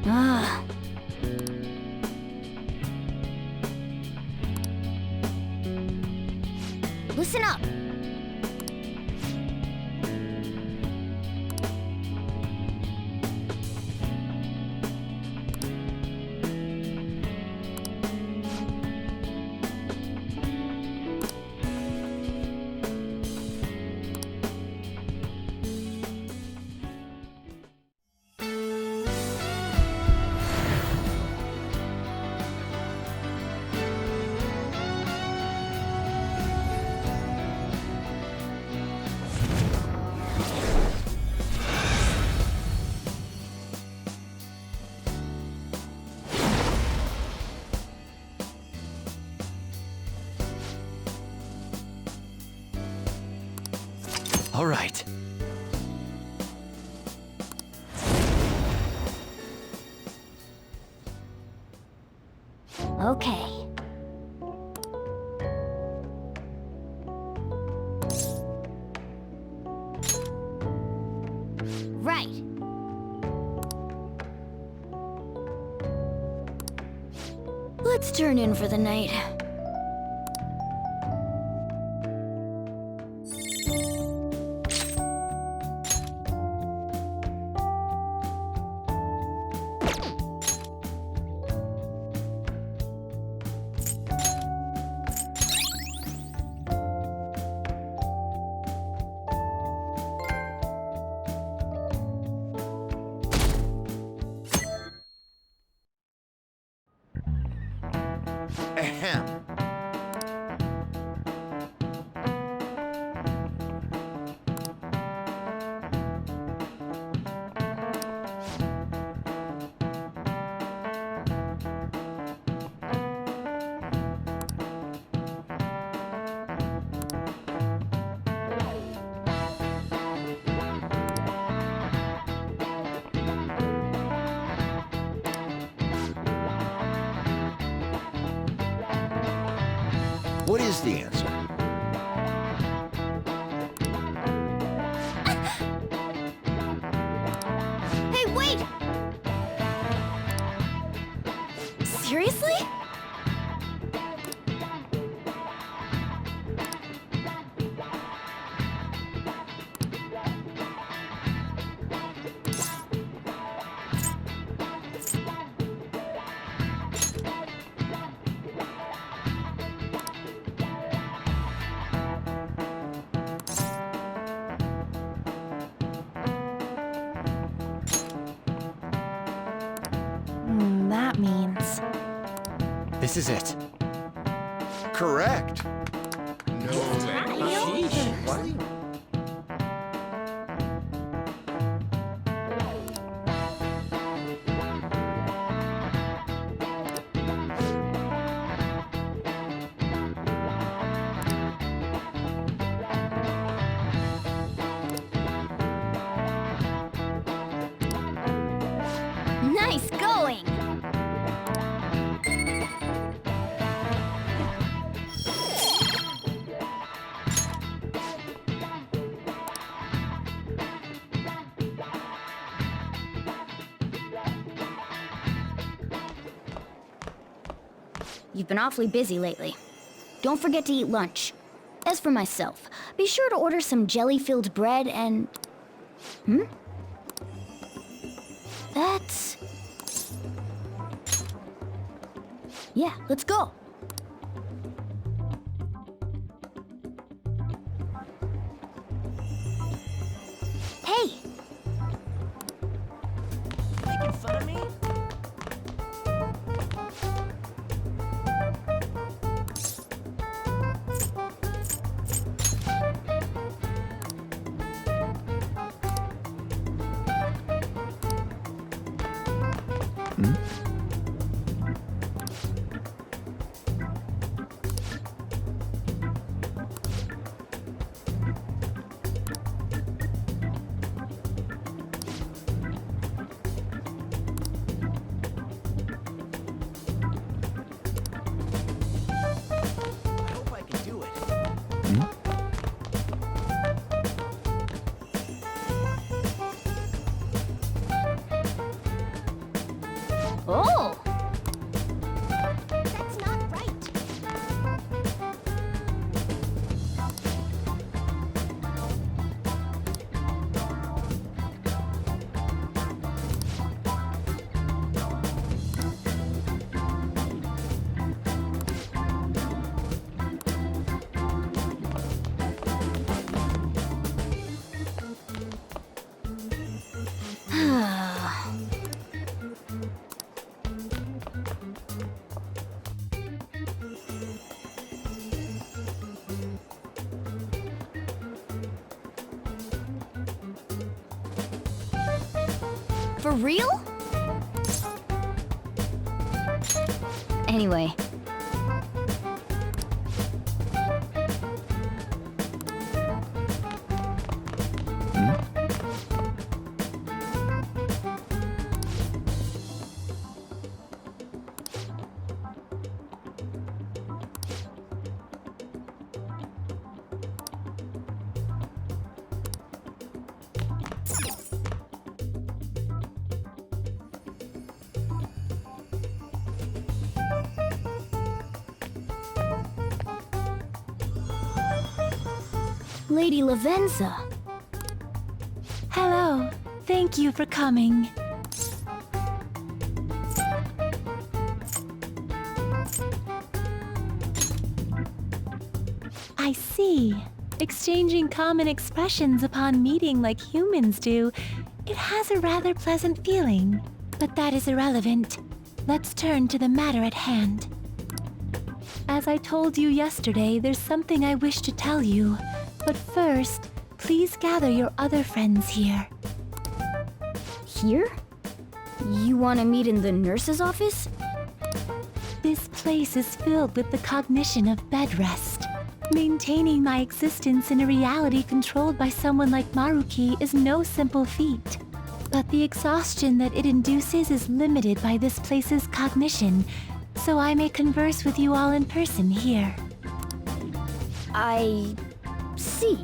[SPEAKER 12] Ah. Listen up.
[SPEAKER 1] All right.
[SPEAKER 12] Okay. Right. Let's turn in for the night.
[SPEAKER 13] Ahem. What is the answer?
[SPEAKER 12] Hey, wait! Seriously?
[SPEAKER 1] This is it.
[SPEAKER 13] Correct. No way. What?
[SPEAKER 5] Nice going!
[SPEAKER 12] You've been awfully busy lately. Don't forget to eat lunch. As for myself, be sure to order some jelly-filled bread and... That's... Yeah, let's go. Hey!
[SPEAKER 1] Making fun of me?
[SPEAKER 5] Oh! That's not right.
[SPEAKER 12] For real? Anyway. Lady Lavenza.
[SPEAKER 11] Hello. Thank you for coming. I see. Exchanging common expressions upon meeting like humans do, it has a rather pleasant feeling. But that is irrelevant. Let's turn to the matter at hand. As I told you yesterday, there's something I wish to tell you. But first, please gather your other friends here.
[SPEAKER 12] Here? You want to meet in the nurse's office?
[SPEAKER 11] This place is filled with the cognition of bed rest. Maintaining my existence in a reality controlled by someone like Maruki is no simple feat. But the exhaustion that it induces is limited by this place's cognition, so I may converse with you all in person here.
[SPEAKER 12] I... see.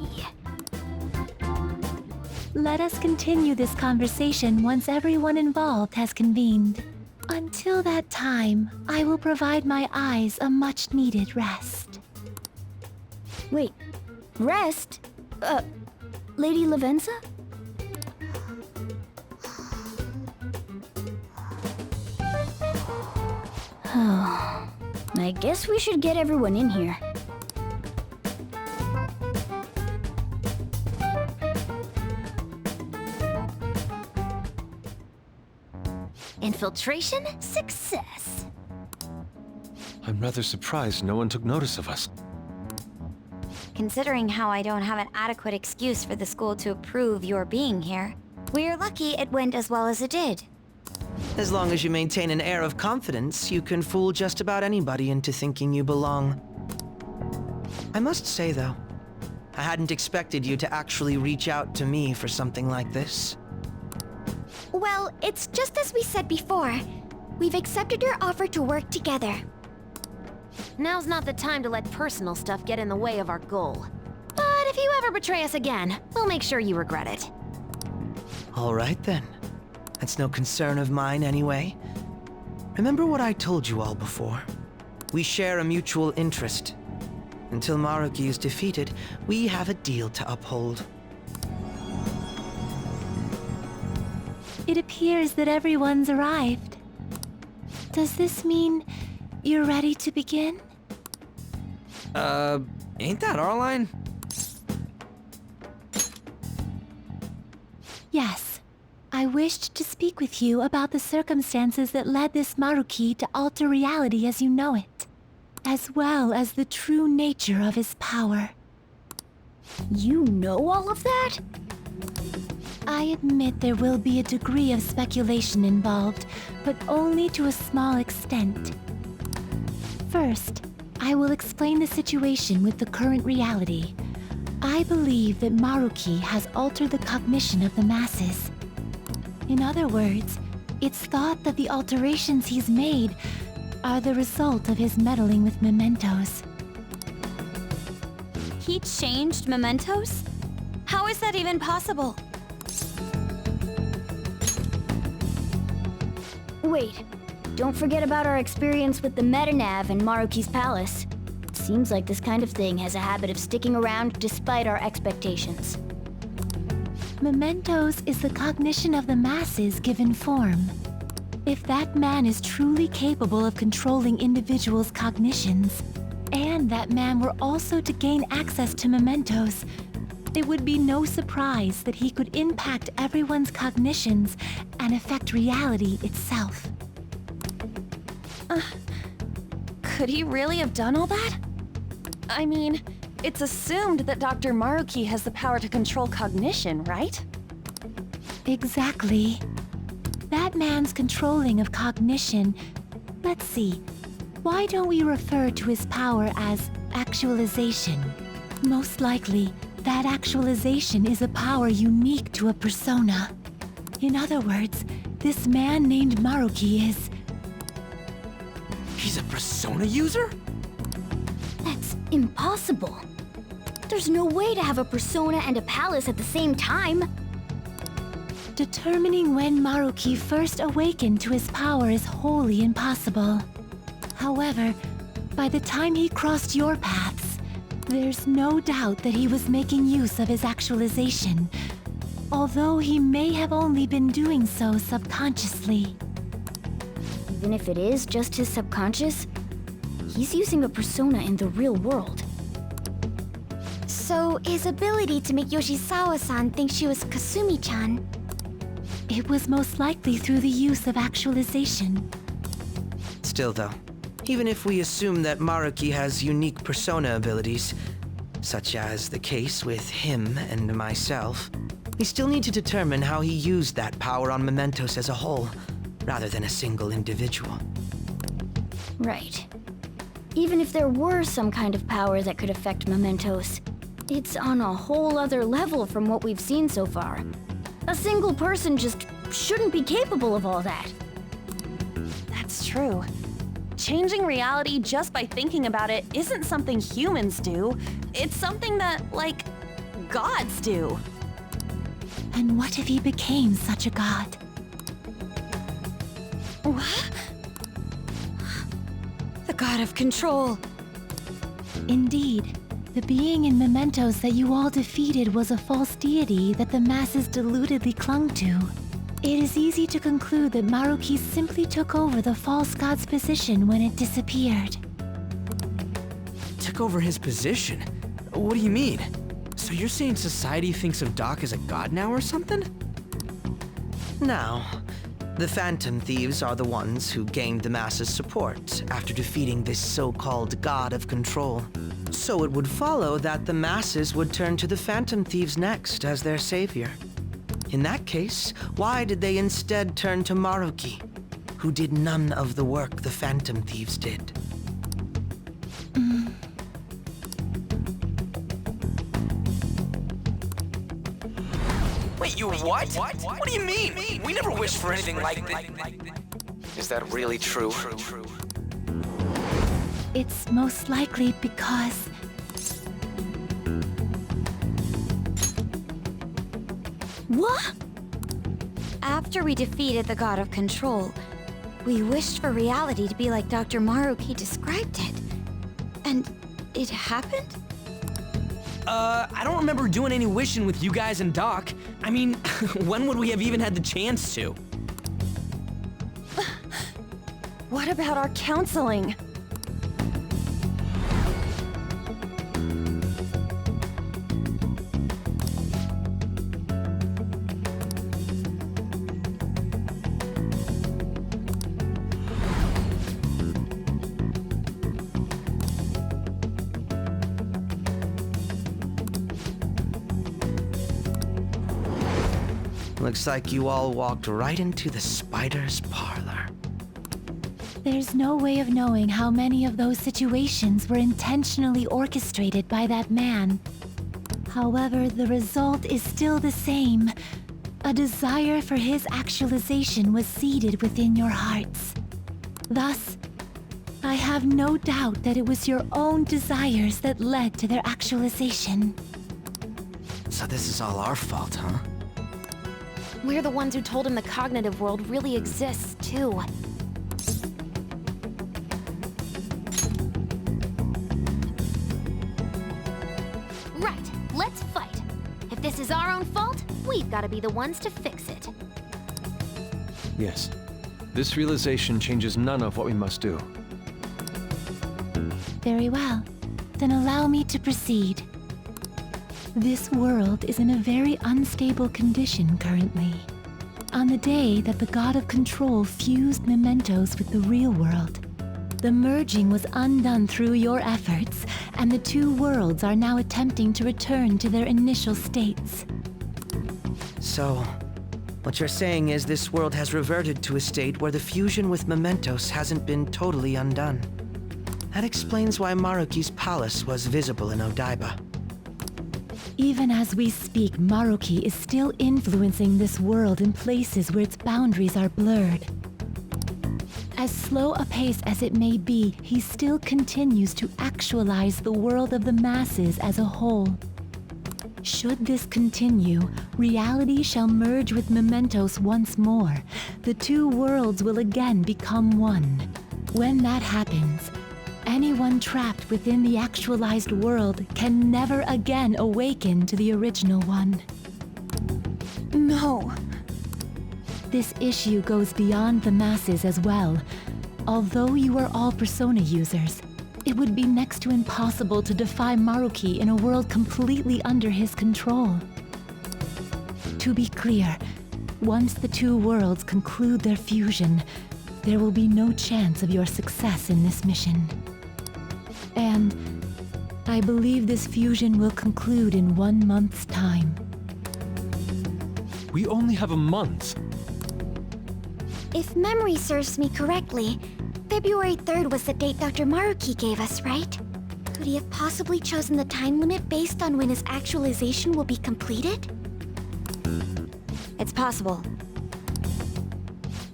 [SPEAKER 11] Let us continue this conversation once everyone involved has convened. Until that time, I will provide my eyes a much-needed rest.
[SPEAKER 12] Wait, rest? Lady Lavenza? I guess we should get everyone in here.
[SPEAKER 10] Infiltration success.
[SPEAKER 6] I'm rather surprised no one took notice of us.
[SPEAKER 12] Considering how I don't have an adequate excuse for the school to approve your being here, we're lucky it went as well as it did.
[SPEAKER 1] As long as you maintain an air of confidence, you can fool just about anybody into thinking you belong. I must say, though, I hadn't expected you to actually reach out to me for something like this.
[SPEAKER 5] Well, it's just as we said before. We've accepted your offer to work together.
[SPEAKER 10] Now's not the time to let personal stuff get in the way of our goal. But if you ever betray us again, we'll make sure you regret it.
[SPEAKER 1] All right, then. That's no concern of mine, anyway. Remember what I told you all before. We share a mutual interest. Until Maruki is defeated, we have a deal to uphold.
[SPEAKER 11] It appears that everyone's arrived. Does this mean you're ready to begin?
[SPEAKER 1] Ain't that our line?
[SPEAKER 11] Yes. I wished to speak with you about the circumstances that led this Maruki to alter reality as you know it, as well as the true nature of his power.
[SPEAKER 12] You know all of that?
[SPEAKER 11] I admit there will be a degree of speculation involved, but only to a small extent. First, I will explain the situation with the current reality. I believe that Maruki has altered the cognition of the masses. In other words, it's thought that the alterations he's made are the result of his meddling with mementos.
[SPEAKER 12] He changed mementos? How is that even possible? Wait, don't forget about our experience with the Metanav and Maruki's palace. It seems like this kind of thing has a habit of sticking around despite our expectations.
[SPEAKER 11] Mementos is the cognition of the masses given form. If that man is truly capable of controlling individuals' cognitions, and that man were also to gain access to mementos, it would be no surprise that he could impact everyone's cognitions and affect reality itself.
[SPEAKER 7] Could he really have done all that? I mean, it's assumed that Dr. Maruki has the power to control cognition, right?
[SPEAKER 11] Exactly. That man's controlling of cognition... Let's see. Why don't we refer to his power as actualization? Most likely, that actualization is a power unique to a persona. In other words, this man named Maruki is...
[SPEAKER 1] He's a persona user?
[SPEAKER 12] That's impossible. There's no way to have a persona and a palace at the same time.
[SPEAKER 11] Determining when Maruki first awakened to his power is wholly impossible. However, by the time he crossed your paths, there's no doubt that he was making use of his actualization, although he may have only been doing so subconsciously.
[SPEAKER 12] Even if it is just his subconscious, he's using a persona in the real world.
[SPEAKER 5] So, his ability to make Yoshizawa-san think she was Kasumi-chan.
[SPEAKER 11] It was most likely through the use of actualization.
[SPEAKER 1] Still, though, even if we assume that Maruki has unique persona abilities, such as the case with him and myself, we still need to determine how he used that power on mementos as a whole, rather than a single individual.
[SPEAKER 12] Right. Even if there were some kind of power that could affect mementos, it's on a whole other level from what we've seen so far. A single person just shouldn't be capable of all that.
[SPEAKER 7] That's true. Changing reality just by thinking about it isn't something humans do. It's something that, like, gods do.
[SPEAKER 11] And what if he became such a god?
[SPEAKER 12] What? The god of control.
[SPEAKER 11] Indeed. The being in mementos that you all defeated was a false deity that the masses deludedly clung to. It is easy to conclude that Maruki simply took over the false god's position when it disappeared.
[SPEAKER 1] Took over his position? What do you mean? So you're saying society thinks of Doc as a god now or something? Now, The Phantom Thieves are the ones who gained the masses' support after defeating this so-called God of Control. So it would follow that the masses would turn to the Phantom Thieves next as their savior. In that case, why did they instead turn to Maruki, who did none of the work the Phantom Thieves did?
[SPEAKER 14] Wait, you what? What do you mean? We never wished for anything like this. Is that really true?
[SPEAKER 11] It's most likely because...
[SPEAKER 5] What? After we defeated the God of Control, we wished for reality to be like Dr. Maruki described it. And it happened?
[SPEAKER 14] I don't remember doing any wishing with you guys and Doc. I mean, when would we have even had the chance to?
[SPEAKER 7] What about our counseling?
[SPEAKER 1] Looks like you all walked right into the spider's parlor.
[SPEAKER 11] There's no way of knowing how many of those situations were intentionally orchestrated by that man. However, the result is still the same. A desire for his actualization was seeded within your hearts. Thus, I have no doubt that it was your own desires that led to their actualization.
[SPEAKER 1] So this is all our fault, huh?
[SPEAKER 10] We're the ones who told him the cognitive world really exists, too. Right, let's fight. If this is our own fault, we've got to be the ones to fix it.
[SPEAKER 6] Yes. This realization changes none of what we must do.
[SPEAKER 11] Very well. Then allow me to proceed. This world is in a very unstable condition currently. On the day that the God of Control fused mementos with the real world, the merging was undone through your efforts, and the two worlds are now attempting to return to their initial states.
[SPEAKER 1] So, what you're saying is this world has reverted to a state where the fusion with mementos hasn't been totally undone. That explains why Maruki's palace was visible in Odaiba.
[SPEAKER 11] Even as we speak, Maruki is still influencing this world in places where its boundaries are blurred. As slow a pace as it may be, he still continues to actualize the world of the masses as a whole. Should this continue, reality shall merge with mementos once more. The two worlds will again become one. When that happens, anyone trapped within the actualized world can never again awaken to the original one.
[SPEAKER 7] No.
[SPEAKER 11] This issue goes beyond the masses as well. Although you are all Persona users, it would be next to impossible to defy Maruki in a world completely under his control. To be clear, once the two worlds conclude their fusion, there will be no chance of your success in this mission. And I believe this fusion will conclude in 1 month's time.
[SPEAKER 6] We only have a month.
[SPEAKER 5] If memory serves me correctly, February 3rd was the date Dr. Maruki gave us, right? Could he have possibly chosen the time limit based on when his actualization will be completed?
[SPEAKER 10] It's possible.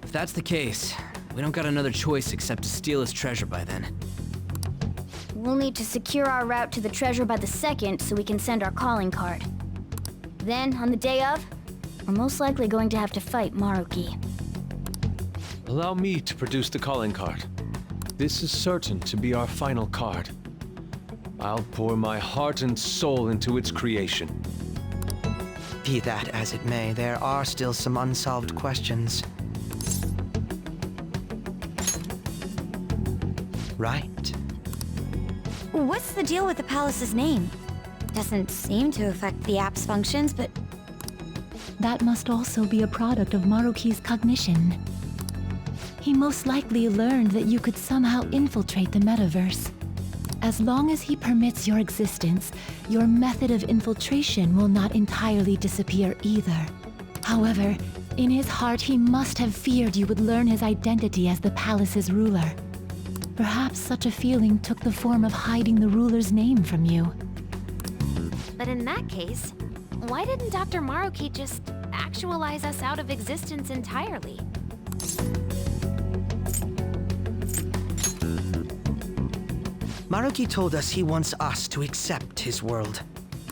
[SPEAKER 14] If that's the case, we don't got another choice except to steal his treasure by then.
[SPEAKER 12] We'll need to secure our route to the treasure by the 2nd so we can send our calling card. Then, on the day of, we're most likely going to have to fight Maruki.
[SPEAKER 6] Allow me to produce the calling card. This is certain to be our final card. I'll pour my heart and soul into its creation.
[SPEAKER 1] Be that as it may, there are still some unsolved questions. Right.
[SPEAKER 5] What's the deal with the palace's name? Doesn't seem to affect the app's functions, but...
[SPEAKER 11] That must also be a product of Maruki's cognition.
[SPEAKER 15] he most likely learned that you could somehow infiltrate the metaverse. As long as he permits your existence, your method of infiltration will not entirely disappear either. However, in his heart he must have feared you would learn his identity as the palace's ruler. Perhaps such a feeling took the form of hiding the ruler's name from you.
[SPEAKER 10] But in that case, why didn't Dr. Maruki just actualize us out of existence entirely?
[SPEAKER 1] Maruki told us he wants us to accept his world.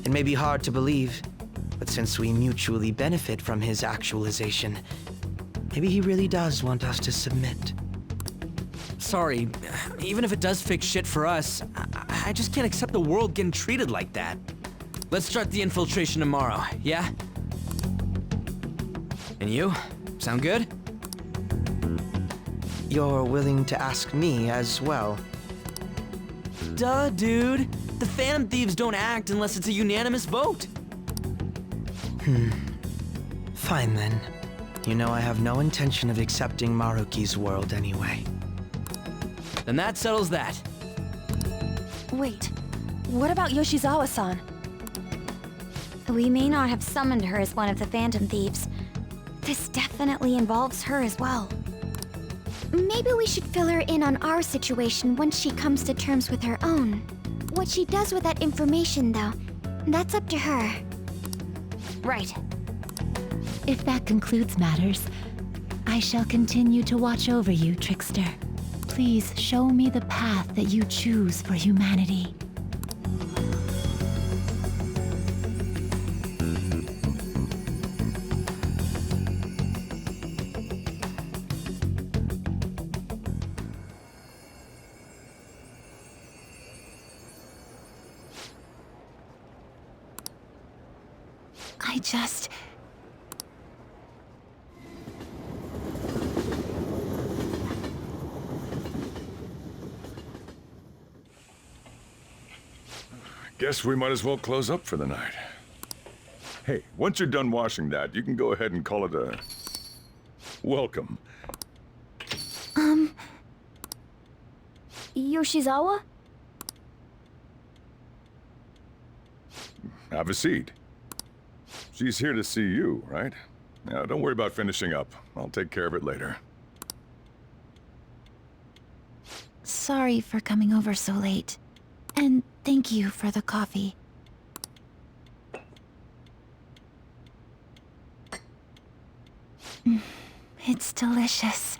[SPEAKER 1] It may be hard to believe, but since we mutually benefit from his actualization, maybe he really does want us to submit.
[SPEAKER 16] Sorry, even if it does fix shit for us, I just can't accept the world getting treated like that. Let's start the infiltration tomorrow, yeah? And you? Sound good?
[SPEAKER 1] You're willing to ask me as well?
[SPEAKER 16] Duh, dude. The Phantom Thieves don't act unless it's a unanimous vote.
[SPEAKER 1] Fine then. You know I have no intention of accepting Maruki's world anyway.
[SPEAKER 16] Then that settles that.
[SPEAKER 7] Wait, what about Yoshizawa-san?
[SPEAKER 5] We may not have summoned her as one of the Phantom Thieves. This definitely involves her as well. Maybe we should fill her in on our situation once she comes to terms with her own. What she does with that information, though, that's up to her.
[SPEAKER 10] Right.
[SPEAKER 15] If that concludes matters, I shall continue to watch over you, Trickster. Please show me the path that you choose for humanity.
[SPEAKER 9] Guess we might as well close up for the night. Hey, once you're done washing that, you can go ahead and call it a... welcome.
[SPEAKER 12] Yoshizawa?
[SPEAKER 9] Have a seat. She's here to see you, right? Now, don't worry about finishing up. I'll take care of it later.
[SPEAKER 15] Sorry for coming over so late. And thank you for the coffee. It's delicious.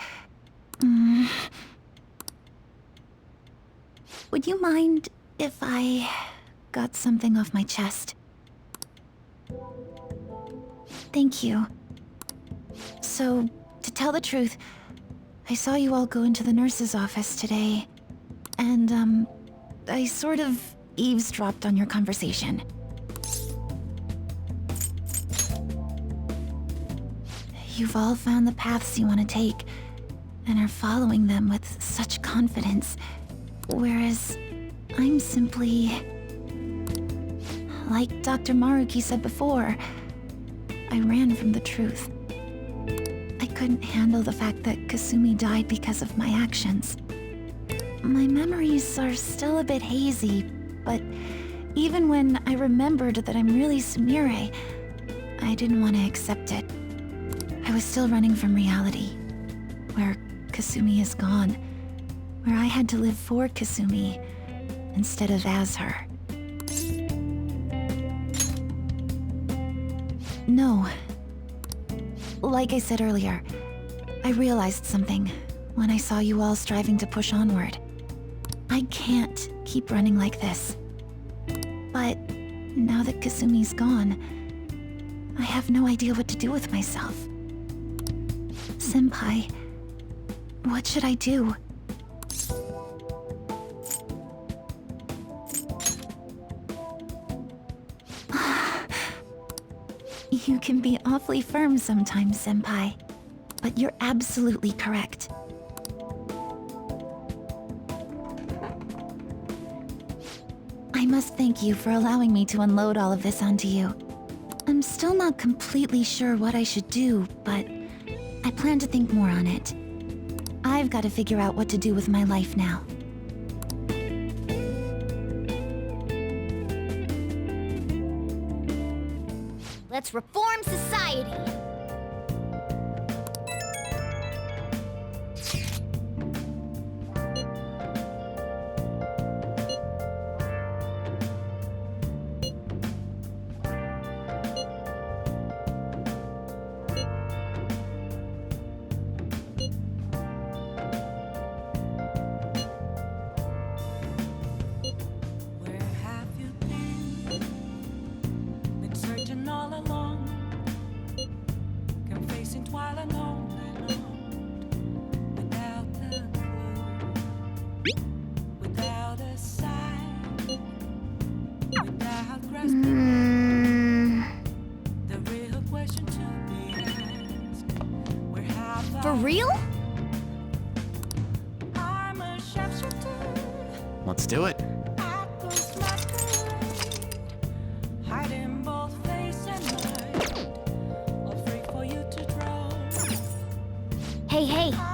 [SPEAKER 15] Would you mind if I got something off my chest? Thank you. So, to tell the truth, I saw you all go into the nurse's office today, and, I sort of eavesdropped on your conversation. You've all found the paths you want to take, and are following them with such confidence, whereas I'm simply... Like Dr. Maruki said before, I ran from the truth. I couldn't handle the fact that Kasumi died because of my actions. My memories are still a bit hazy, but even when I remembered that I'm really Sumire, I didn't want to accept it. I was still running from reality, where Kasumi is gone, where I had to live for Kasumi instead of as her. No. Like I said earlier, I realized something when I saw you all striving to push onward. I can't keep running like this. But now that Kasumi's gone, I have no idea what to do with myself. Senpai, what should I do? You can be awfully firm sometimes, Senpai. But you're absolutely correct. I must thank you for allowing me to unload all of this onto you. I'm still not completely sure what I should do, but I plan to think more on it. I've got to figure out what to do with my life now.
[SPEAKER 5] Let's reform society. For real?
[SPEAKER 14] Let's do it.
[SPEAKER 5] Hey,